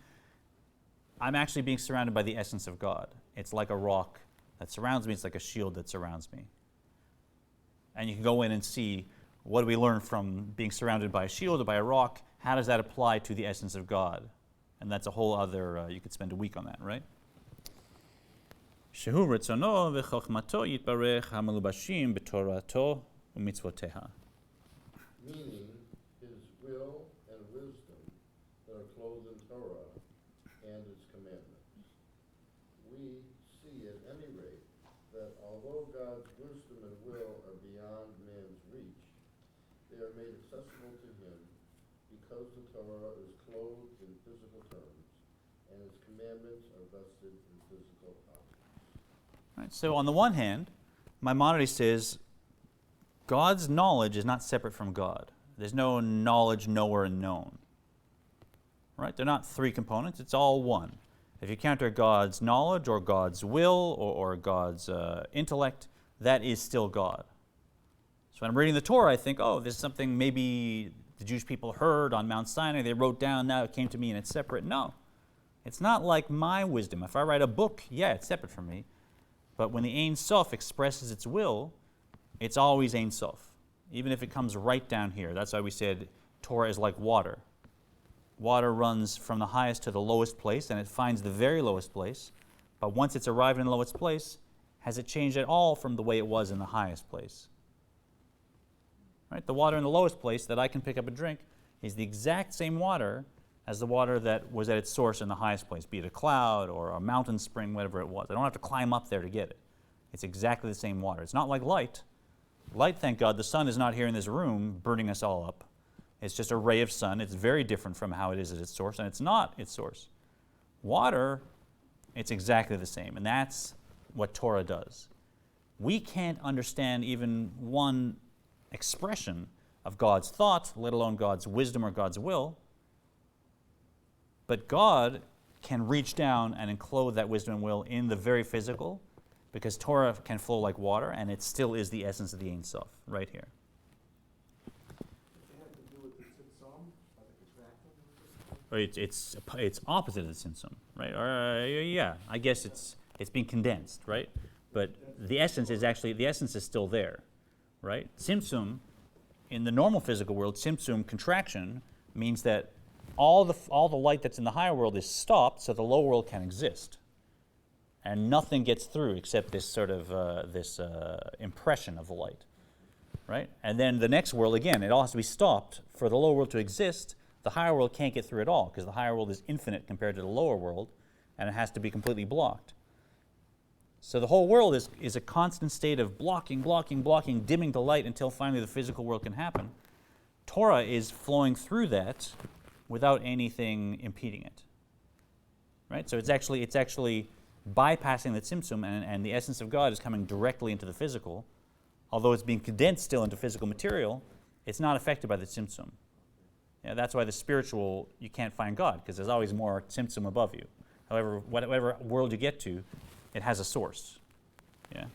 I'm actually being surrounded by the essence of God. It's like a rock that surrounds me. It's like a shield that surrounds me. And you can go in and see, what do we learn from being surrounded by a shield or by a rock? How does that apply to the essence of God? And that's a whole other, you could spend a week on that, right? שהוא רצונו וחוכמתו יתברך המלובשים בתורתו ומצוותיה. Meaning his will and wisdom that are clothed in Torah and its commandments. We see at any rate that although God's wisdom and will are beyond man's reach, they are made accessible to him because the Torah is clothed in physical terms and its commandments are vested in physical objects. Right, so on the one hand, Maimonides says God's knowledge is not separate from God. There's no knowledge, knower, and known. Right? They're not three components. It's all one. If you counter God's knowledge or God's will or God's intellect, that is still God. So when I'm reading the Torah, I think, oh, this is something maybe the Jewish people heard on Mount Sinai. They wrote down, now it came to me and it's separate. No. It's not like my wisdom. If I write a book, yeah, it's separate from me. But when the Ein Sof expresses its will, it's always Ein Sof, even if it comes right down here. That's why we said Torah is like water. Water runs from the highest to the lowest place, and it finds the very lowest place. But once it's arrived in the lowest place, has it changed at all from the way it was in the highest place? Right? The water in the lowest place that I can pick up and drink is the exact same water as the water that was at its source in the highest place, be it a cloud or a mountain spring, whatever it was. I don't have to climb up there to get it. It's exactly the same water. It's not like light. Light, thank God, the sun is not here in this room burning us all up. It's just a ray of sun. It's very different from how it is at its source, and it's not its source. Water, it's exactly the same, and that's what Torah does. We can't understand even one expression of God's thought, let alone God's wisdom or God's will, but God can reach down and enclose that wisdom and will in the very physical, because Torah can flow like water, and it still is the essence of the Ein Sof, right here. They have to do with the tzimtzum, like contracting? Or it's opposite of the Tzimtzum, right? Or yeah, I guess it's being condensed, right? But the essence is still there, right? Tzimtzum, in the normal physical world, Tzimtzum contraction means that all the light that's in the higher world is stopped, so the lower world can exist, and nothing gets through except this sort of impression of the light, right? And then the next world, again, it all has to be stopped for the lower world to exist. The higher world can't get through at all because the higher world is infinite compared to the lower world, and it has to be completely blocked. So the whole world is a constant state of blocking, dimming the light until finally the physical world can happen. Torah is flowing through that without anything impeding it, right? So it's actually bypassing the tzimtzum, and the essence of God is coming directly into the physical. Although it's being condensed still into physical material, it's not affected by the tzimtzum. Yeah, that's why the spiritual, you can't find God, because there's always more tzimtzum above you. However, whatever world you get to, it has a source. Yeah.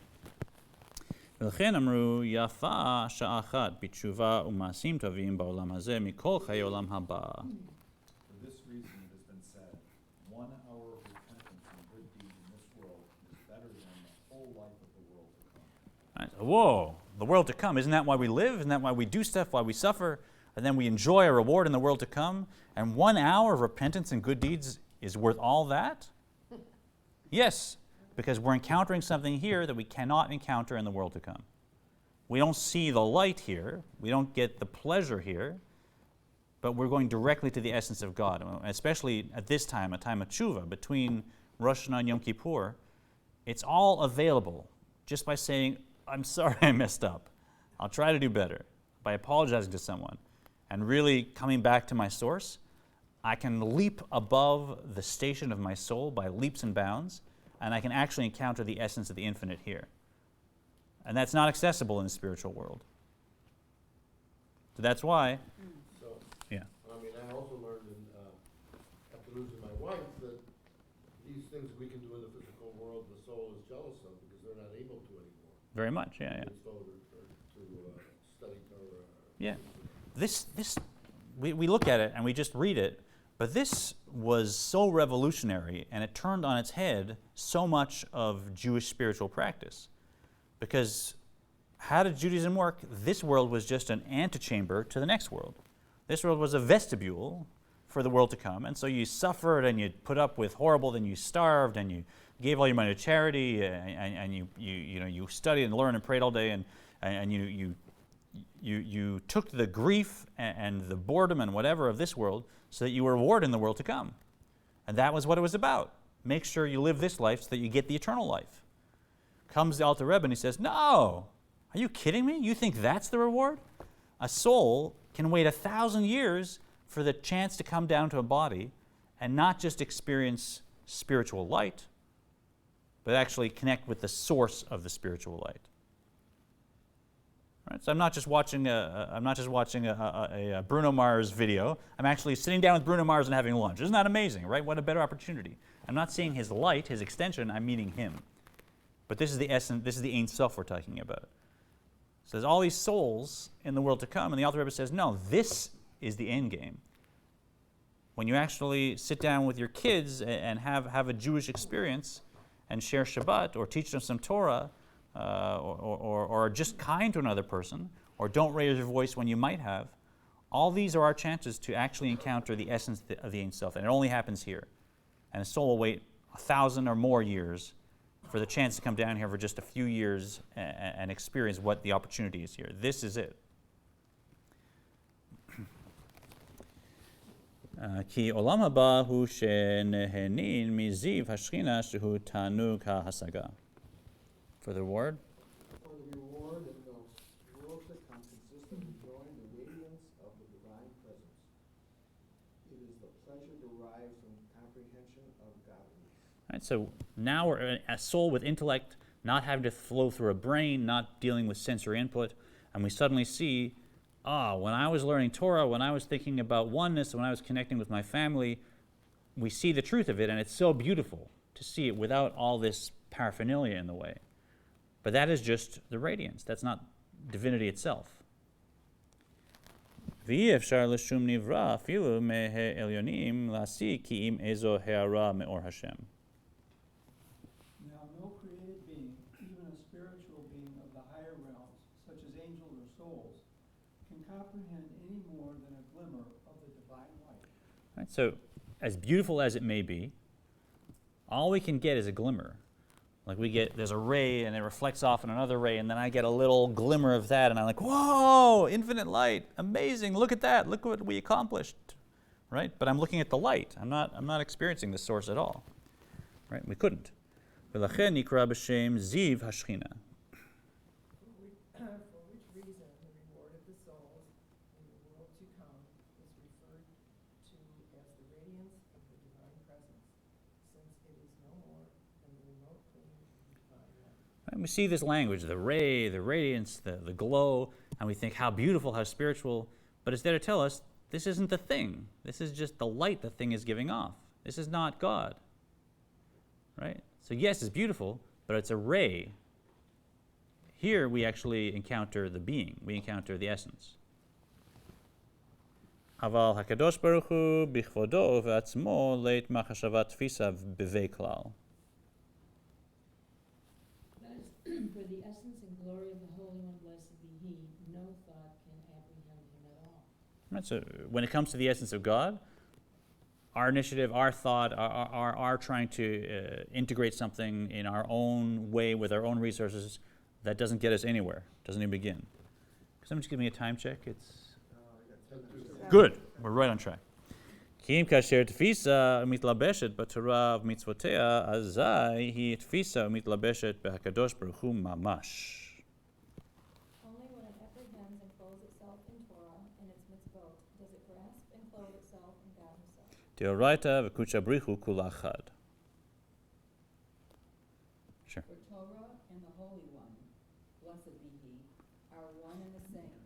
ולכן אמרו יפה שעה אחת בתשובה ומעשים טובים בעולם הזה מכל חיי עולם הבא. For this reason it has been said, 1 hour of repentance and good deeds in this world is better than the whole life of the world to come. Right, so, whoa, the world to come, isn't that why we live? Isn't that why we do stuff, why we suffer? And then we enjoy a reward in the world to come? And 1 hour of repentance and good deeds is worth all that? Yes. Because we're encountering something here that we cannot encounter in the world to come. We don't see the light here, we don't get the pleasure here, but we're going directly to the essence of God. Especially at this time, a time of tshuva, between Rosh Hashanah and Yom Kippur, it's all available just by saying, I'm sorry I messed up. I'll try to do better. By apologizing to someone and really coming back to my source, I can leap above the station of my soul by leaps and bounds, and I can actually encounter the essence of the infinite here. And that's not accessible in the spiritual world. So that's why, So, yeah. I mean, I also learned after losing my wife that these things we can do in the physical world, the soul is jealous of because they're not able to anymore. Very much, yeah. To study Torah. Yeah. We look at it and we just read it, but this was so revolutionary, and it turned on its head so much of Jewish spiritual practice. Because how did Judaism work? This world was just an antechamber to the next world. This world was a vestibule for the world to come, and so you suffered and you put up with horrible, then you starved and you gave all your money to charity, and you studied and learned and prayed all day, and you took the grief and the boredom and whatever of this world so that you were rewarded in the world to come. And that was what it was about. Make sure you live this life so that you get the eternal life. Comes the Alter Rebbe and he says, no, are you kidding me? You think that's the reward? A soul can wait 1,000 years for the chance to come down to a body and not just experience spiritual light, but actually connect with the source of the spiritual light. Right? So I'm not just watching a Bruno Mars video. I'm actually sitting down with Bruno Mars and having lunch. Isn't that amazing, right? What a better opportunity. I'm not seeing his light, his extension, I'm meeting him. But this is the essence, this is the Ein Sof we're talking about. So there's all these souls in the world to come, and the Alter Rebbe says, no, this is the end game. When you actually sit down with your kids and have a Jewish experience and share Shabbat or teach them some Torah, or just kind to another person, or don't raise your voice when you might have, all these are our chances to actually encounter the essence of the Ein Sof, and it only happens here. And a soul will wait 1,000 or more years for the chance to come down here for just a few years and experience what the opportunity is here. This is it. כי עולם הבא הוא שנהנין מזיו השכינה שהוא תענוג ההשגה. For the reward? For the reward and those worlds that come consist of enjoying the radiance of the divine pleasure derives from comprehension of godliness. Right? So now we're a soul with intellect, not having to flow through a brain, not dealing with sensory input, and we suddenly see, when I was learning Torah, when I was thinking about oneness, when I was connecting with my family, we see the truth of it, and it's so beautiful to see it without all this paraphernalia in the way. But that is just the radiance. That's not divinity itself. ואי אפשר לשום נברא אפילו מהעליונים להסיק כי אם איזו הערה מאור השם. Now no created being, even a spiritual being of the higher realms, such as angels or souls, can comprehend any more than a glimmer of the divine light. Right, so as beautiful as it may be, all we can get is a glimmer. Like there's a ray and it reflects off in another ray, and then I get a little glimmer of that, and I'm like, whoa, infinite light, amazing, look at that, look what we accomplished, right? But I'm looking at the light. I'm not experiencing the source at all, right? We couldn't. ולכן נקרא בשם זיו השכינה. For which reason the reward of the souls in the world to come is referred to as the radiance of the divine presence, since it is no more than the remote gleam of the divine light. And we see this language, the ray, the radiance, the glow, and we think how beautiful, how spiritual, but it's there to tell us this isn't the thing. This is just the light the thing is giving off. This is not God, right? So yes, it's beautiful, but it's a ray. Here we actually encounter the being. We encounter the essence. אבל הקדוש ברוך הוא בכבודו ועצמו לית מחשבת תפיסה בבי כלל. That is, for the essence and glory of the Holy One, blessed be He, no thought can apprehend Him at all. Right, so when it comes to the essence of God, our initiative, our thought, our trying to integrate something in our own way with our own resources, that doesn't get us anywhere. Doesn't even begin. Can someone just give me a time check? It's good. We're right on track. כי אם כאשר תפיסה מתלבשת בתורה ומצוותיה, אזי היא תפיסה מתלבשת בהקדוש ברוך הוא ממש. Only when it apprehends and clothes itself in Torah and its mitzvot does it grasp and clothe itself in God Himself. דאורייתא וקודשא בריך הוא כולה אחד. Sure. For Torah and the Holy One, blessed be He, are one and the same.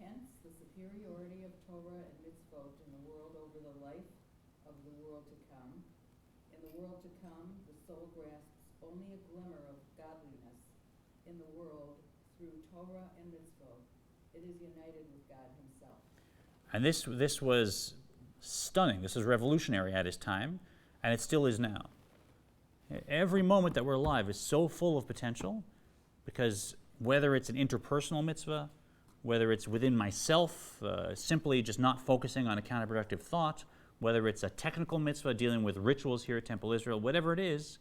Hence, the superiority of Torah and mitzvot in the world over the life of the world to come. In the world to come, the soul grasps only a glimmer of godliness. In the world, through Torah and mitzvot, it is united with God Himself. And this was stunning. This is revolutionary at his time, and it still is now. Every moment that we're alive is so full of potential, because whether it's an interpersonal mitzvah, whether it's within myself, simply just not focusing on a counterproductive thought, whether it's a technical mitzvah dealing with rituals here at Temple Israel, whatever it is,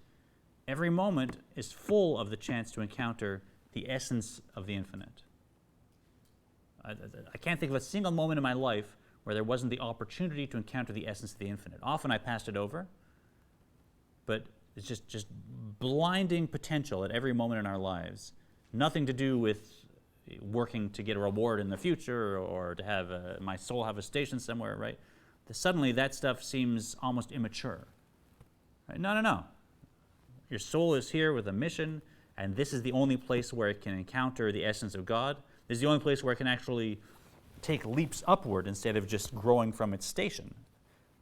every moment is full of the chance to encounter the essence of the infinite. I can't think of a single moment in my life where there wasn't the opportunity to encounter the essence of the infinite. Often I passed it over, but it's just blinding potential at every moment in our lives. Nothing to do with working to get a reward in the future or to have my soul have a station somewhere, right? Suddenly that stuff seems almost immature. Right? No. Your soul is here with a mission, and this is the only place where it can encounter the essence of God. This is the only place where it can actually take leaps upward instead of just growing from its station.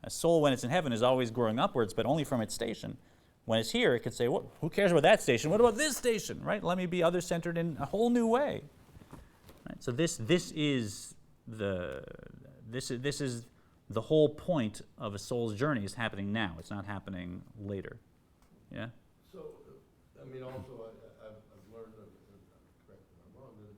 A soul, when it's in heaven, is always growing upwards, but only from its station. When it's here, it can say, well, who cares about that station? What about this station? Right? Let me be other-centered in a whole new way. Right? So this is the whole point of a soul's journey is happening now. It's not happening later. Yeah? So, I mean, also, I've learned, correct me if I'm wrong, that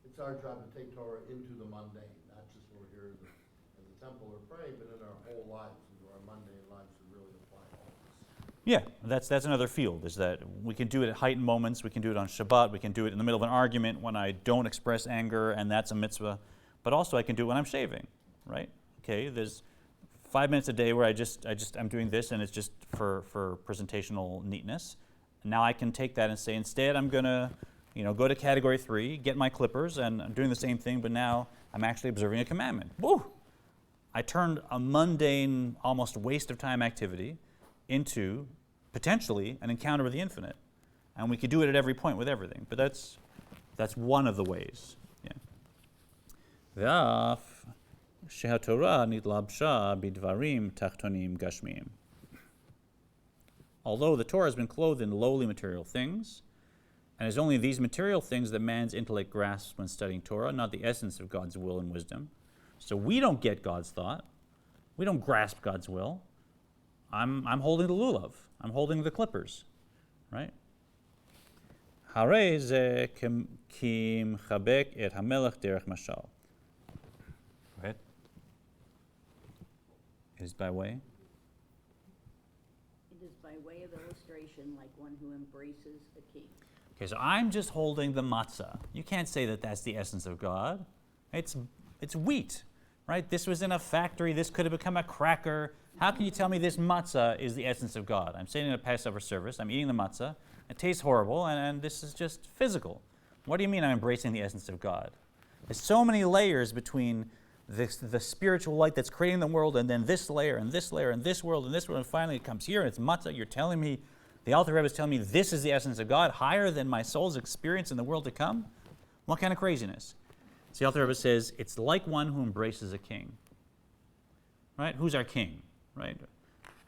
it's our job to take Torah into the mundane, not just when we're here in the temple or praying, but in our whole lives, into our mundane lives to really apply all this. Yeah, that's another field, is that we can do it at heightened moments, we can do it on Shabbat, we can do it in the middle of an argument when I don't express anger, and that's a mitzvah, but also I can do it when I'm shaving, right? Okay, there's 5 minutes a day where I'm doing this, and it's just for presentational neatness. Now I can take that and say, instead I'm going to go to category 3, get my clippers, and I'm doing the same thing, but now I'm actually observing a commandment. Woo! I turned a mundane, almost waste of time activity into potentially an encounter with the infinite. And we could do it at every point with everything. But that's one of the ways. ואף שהתורה נתלבשה בדברים תחתונים גשמיים. Although the Torah has been clothed in lowly material things, and it's only these material things that man's intellect grasps when studying Torah, not the essence of God's will and wisdom. So we don't get God's thought. We don't grasp God's will. I'm holding the lulav. I'm holding the clippers, right? הרי זה כי מחבק את המלך דרך משל. Go ahead. It is by way. It is by way of illustration, like one who embraces a king. Okay, so I'm just holding the matzah. You can't say that that's the essence of God. It's wheat, right? This was in a factory. This could have become a cracker. How can you tell me this matzah is the essence of God? I'm sitting in a Passover service. I'm eating the matzah. It tastes horrible, and this is just physical. What do you mean I'm embracing the essence of God? There's so many layers between the spiritual light that's creating the world, and then this layer, and this layer, and this world, and finally it comes here, and it's matzah. You're telling me, the Alter Rebbe is telling me this is the essence of God, higher than my soul's experience in the world to come? What kind of craziness? So the Alter Rebbe says, it's like one who embraces a king. Right? Who's our king? Right?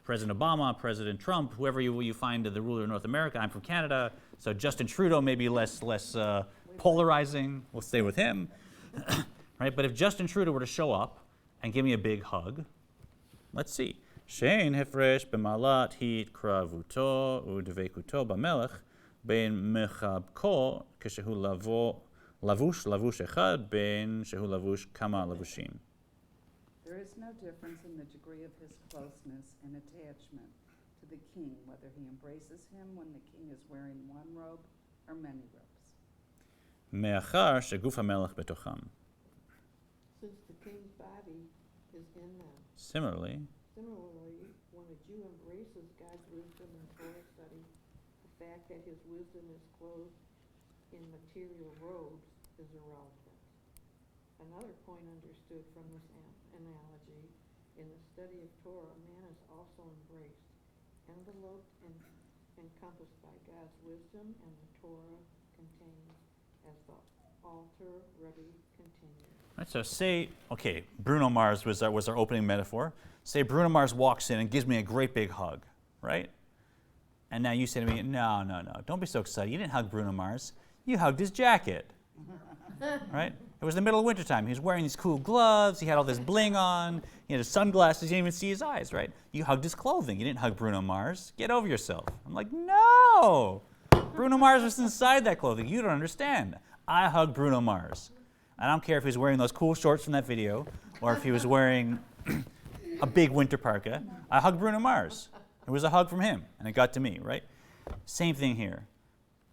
President Obama, President Trump, whoever you find the ruler of North America. I'm from Canada, so Justin Trudeau may be less polarizing. We'll stay with him. Right? But if Justin Trudeau were to show up and give me a big hug, let's see. שאין הפרש במעלת התקרבותו ודבקותו במלך בין מחבקו כשהוא לבוש אחד בין שהוא לבוש כמה לבושים. There is no difference in the degree of his closeness and attachment to the king, whether he embraces him when the king is wearing one robe or many robes. מאחר שגוף המלך בתוכם. Since the king's body is in them. Similarly, when a Jew embraces God's wisdom and Torah study, the fact that his wisdom is clothed in material robes is irrelevant. Another point understood from this analogy, in the study of Torah, man is also embraced, enveloped, and encompassed by God's wisdom, and the Torah contains, as the Alter Rebbe continues. right, so say, okay, Bruno Mars was our opening metaphor. Say Bruno Mars walks in and gives me a great big hug, right? And now you say to me, no, don't be so excited. You didn't hug Bruno Mars. You hugged his jacket, right? It was the middle of wintertime. He was wearing these cool gloves. He had all this bling on. He had his sunglasses. You didn't even see his eyes, right? You hugged his clothing. You didn't hug Bruno Mars. Get over yourself. I'm like, no. Bruno Mars was inside that clothing. You don't understand. I hugged Bruno Mars. I don't care if he was wearing those cool shorts from that video or if he was wearing a big winter parka. I hugged Bruno Mars. It was a hug from him, and it got to me, right? Same thing here.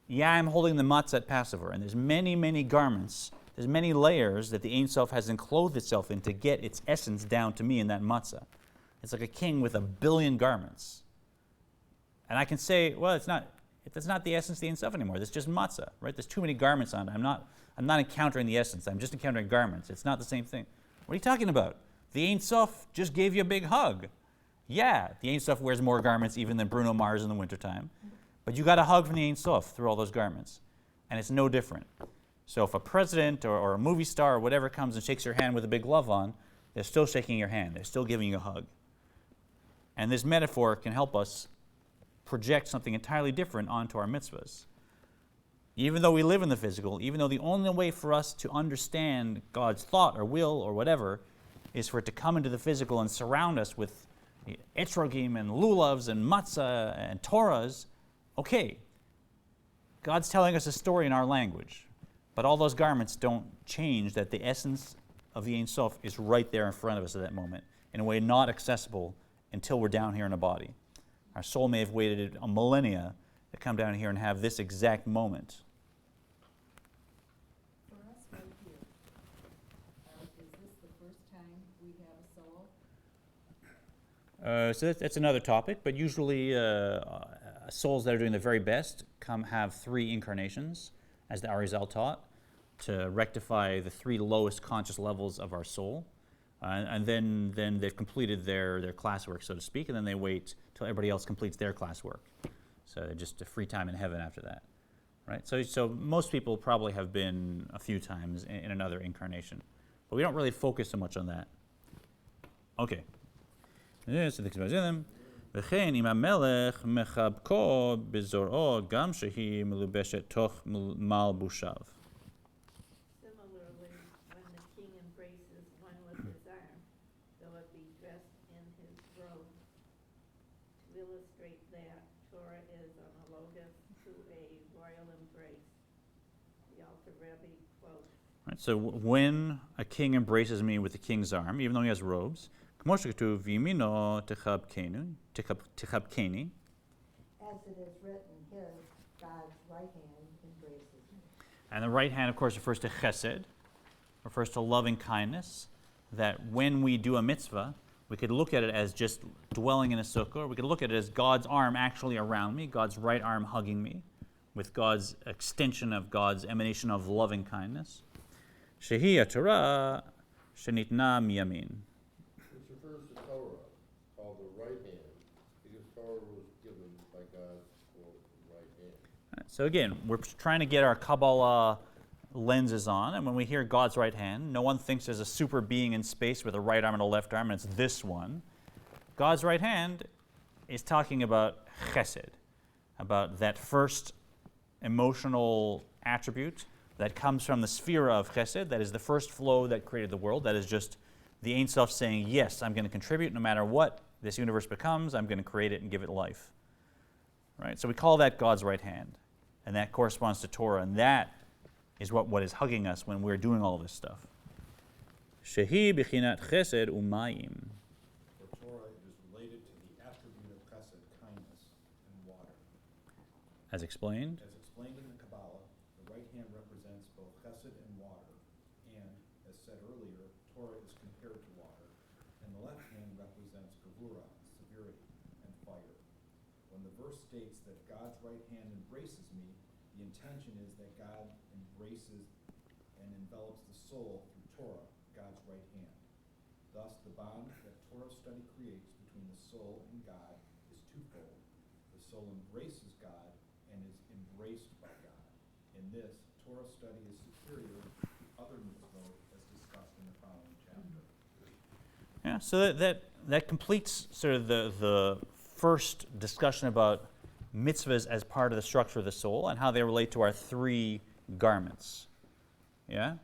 Yeah, I'm holding the matzah at Passover, and there's many, many garments. There's many layers that the Ein Sof has enclosed itself in to get its essence down to me in that matzah. It's like a king with 1 billion garments. And I can say, well, that's not the essence of the Ein Sof anymore. That's just matzah, right? There's too many garments on it. I'm not encountering the essence. I'm just encountering garments. It's not the same thing. What are you talking about? The Ein Sof just gave you a big hug. Yeah, the Ein Sof wears more garments even than Bruno Mars in the wintertime. But you got a hug from the Ein Sof through all those garments. And it's no different. So if a president or a movie star or whatever comes and shakes your hand with a big glove on, they're still shaking your hand. They're still giving you a hug. And this metaphor can help us project something entirely different onto our mitzvahs. Even though we live in the physical, even though the only way for us to understand God's thought or will or whatever is for it to come into the physical and surround us with etrogim and lulavs and matzah and Torahs, okay, God's telling us a story in our language. But all those garments don't change that the essence of the Ein Sof is right there in front of us at that moment, in a way not accessible until we're down here in a body. Our soul may have waited a millennia to come down here and have this exact moment. For us right here, is this the first time we have a soul? So that's another topic, but usually souls that are doing the very best have 3 incarnations, as the Arizal taught, to rectify the 3 lowest conscious levels of our soul. And then they've completed their classwork, so to speak, and then they wait till everybody else completes their classwork. So they're just a free time in heaven after that, right? So most people probably have been a few times in another incarnation, but we don't really focus so much on that. Okay. וכן אם המלך מחבקו בזרעו גם שהיא מלובשת תוך מלבושיו. Similarly, when the king embraces one with his arm, though it be dressed in his robe. To illustrate that, Torah is analogous to a royal embrace. The Alter Rebbe quotes. Right, so when a king embraces me with the king's arm, even though he has robes, כמו שכתוב, וימינו תחבקני, As it is written, God's right hand embraces me. and the right hand, of course, refers to chesed, refers to loving kindness, that when we do a mitzvah, we could look at it as just dwelling in a sukkah, or we could look at it as God's arm actually around me, God's right arm hugging me, with God's extension of God's emanation of loving kindness. Shehi Torah shenitna miyamin. Which refers to Torah, called the right hand, because Torah was given by God's right hand. So again, we're trying to get our Kabbalah lenses on, and when we hear God's right hand, no one thinks there's a super being in space with a right arm and a left arm, and it's this one. God's right hand is talking about chesed, about that first emotional attribute that comes from the sphere of chesed, that is the first flow that created the world, that is just the Ein Sof saying, yes, I'm going to contribute no matter what this universe becomes, I'm going to create it and give it life. Right? So we call that God's right hand, and that corresponds to Torah, and that is what is hugging us when we're doing all this stuff. Shehi b'chinat chesed umayim. For Torah is related to the attribute of chesed, kindness, and water. As explained. As explained in the Kabbalah, the right hand represents both chesed and water, and, as said earlier, Torah is compared to water, and the left hand represents gevura, severity, and fire. When the verse states that God's right hand embraces me, the intention is that God embraces and envelops the soul through Torah, God's right hand. Thus, the bond that Torah study creates between the soul and God is twofold. The soul embraces God and is embraced by God. In this, Torah study is superior to other mitzvot as discussed in the following chapter. Yeah, so that completes sort of the first discussion about mitzvahs as part of the structure of the soul and how they relate to our three garments. Yeah?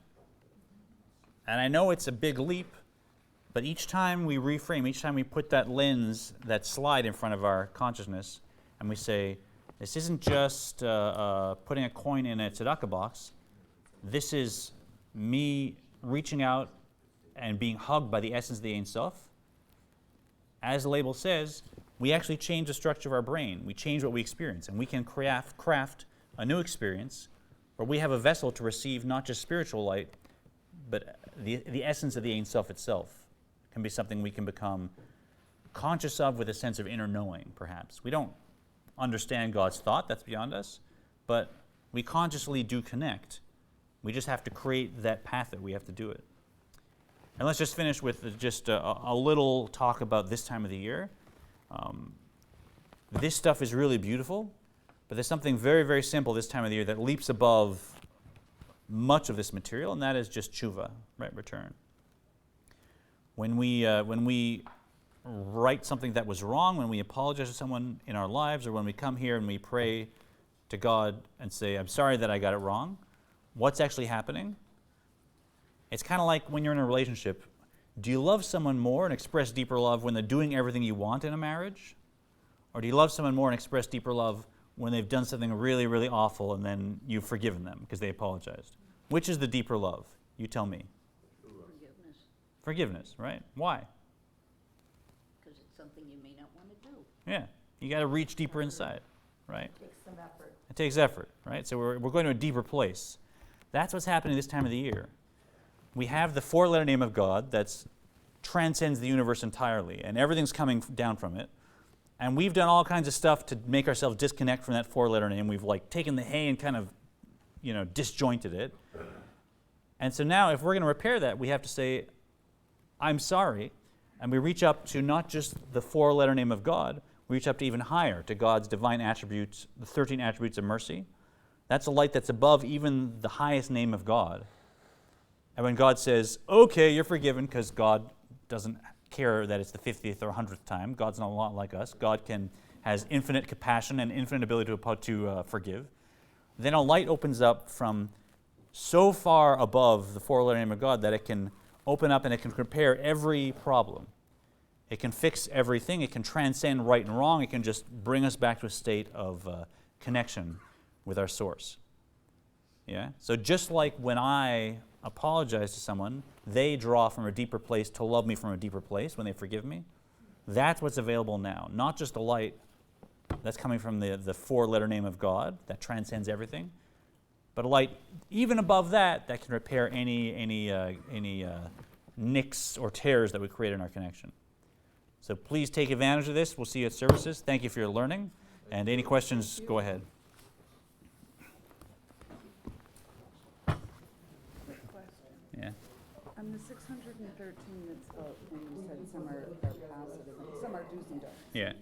And I know it's a big leap, but each time we reframe, each time we put that lens, that slide in front of our consciousness, and we say, this isn't just putting a coin in a tzedakah box. This is me reaching out and being hugged by the essence of the Ein Sof. As the label says, we actually change the structure of our brain. We change what we experience, and we can craft a new experience where we have a vessel to receive not just spiritual light, but the essence of the Ein Sof itself. It can be something we can become conscious of with a sense of inner knowing, perhaps. We don't understand God's thought, that's beyond us, but we consciously do connect. We just have to create that path that we have to do it. And let's just finish with just a little talk about this time of the year. This stuff is really beautiful, but there's something very, very simple this time of the year that leaps above much of this material, and that is just tshuva, right, return. When we right something that was wrong, when we apologize to someone in our lives, or when we come here and we pray to God and say, I'm sorry that I got it wrong, what's actually happening? It's kind of like when you're in a relationship. Do you love someone more and express deeper love when they're doing everything you want in a marriage? Or do you love someone more and express deeper love when they've done something really, really awful and then you've forgiven them because they apologized? Which is the deeper love? You tell me. Forgiveness, Forgiveness, right? Why? because it's something you may not want to do. Yeah, you got to reach deeper inside, right? It takes some effort. It takes effort, right? So we're going to a deeper place. That's what's happening this time of the year. We have the four-letter name of God that transcends the universe entirely, and everything's coming down from it. And we've done all kinds of stuff to make ourselves disconnect from that four-letter name. We've like taken the hay and kind of, disjointed it. And so now if we're going to repair that, we have to say, I'm sorry. And we reach up to not just the 4-letter name of God, we reach up to even higher, to God's divine attributes, the 13 attributes of mercy. That's a light that's above even the highest name of God. And when God says, okay, you're forgiven, because God doesn't care that it's the 50th or 100th time. God's not a lot like us. God has infinite compassion and infinite ability to forgive. Then a light opens up from so far above the 4-letter name of God that it can open up and it can compare every problem. It can fix everything. It can transcend right and wrong. It can just bring us back to a state of connection with our source. Yeah? So just like when I apologize to someone, they draw from a deeper place to love me from a deeper place when they forgive me. That's what's available now. Not just a light that's coming from the 4-letter name of God that transcends everything, but a light even above that that can repair any nicks or tears that we create in our connection. So please take advantage of this. We'll see you at services. Thank you for your learning. And any questions, go ahead. Quick question. Yeah. On the 613 mitzvot, and you said some are positive and some are do's and don'ts. Yeah.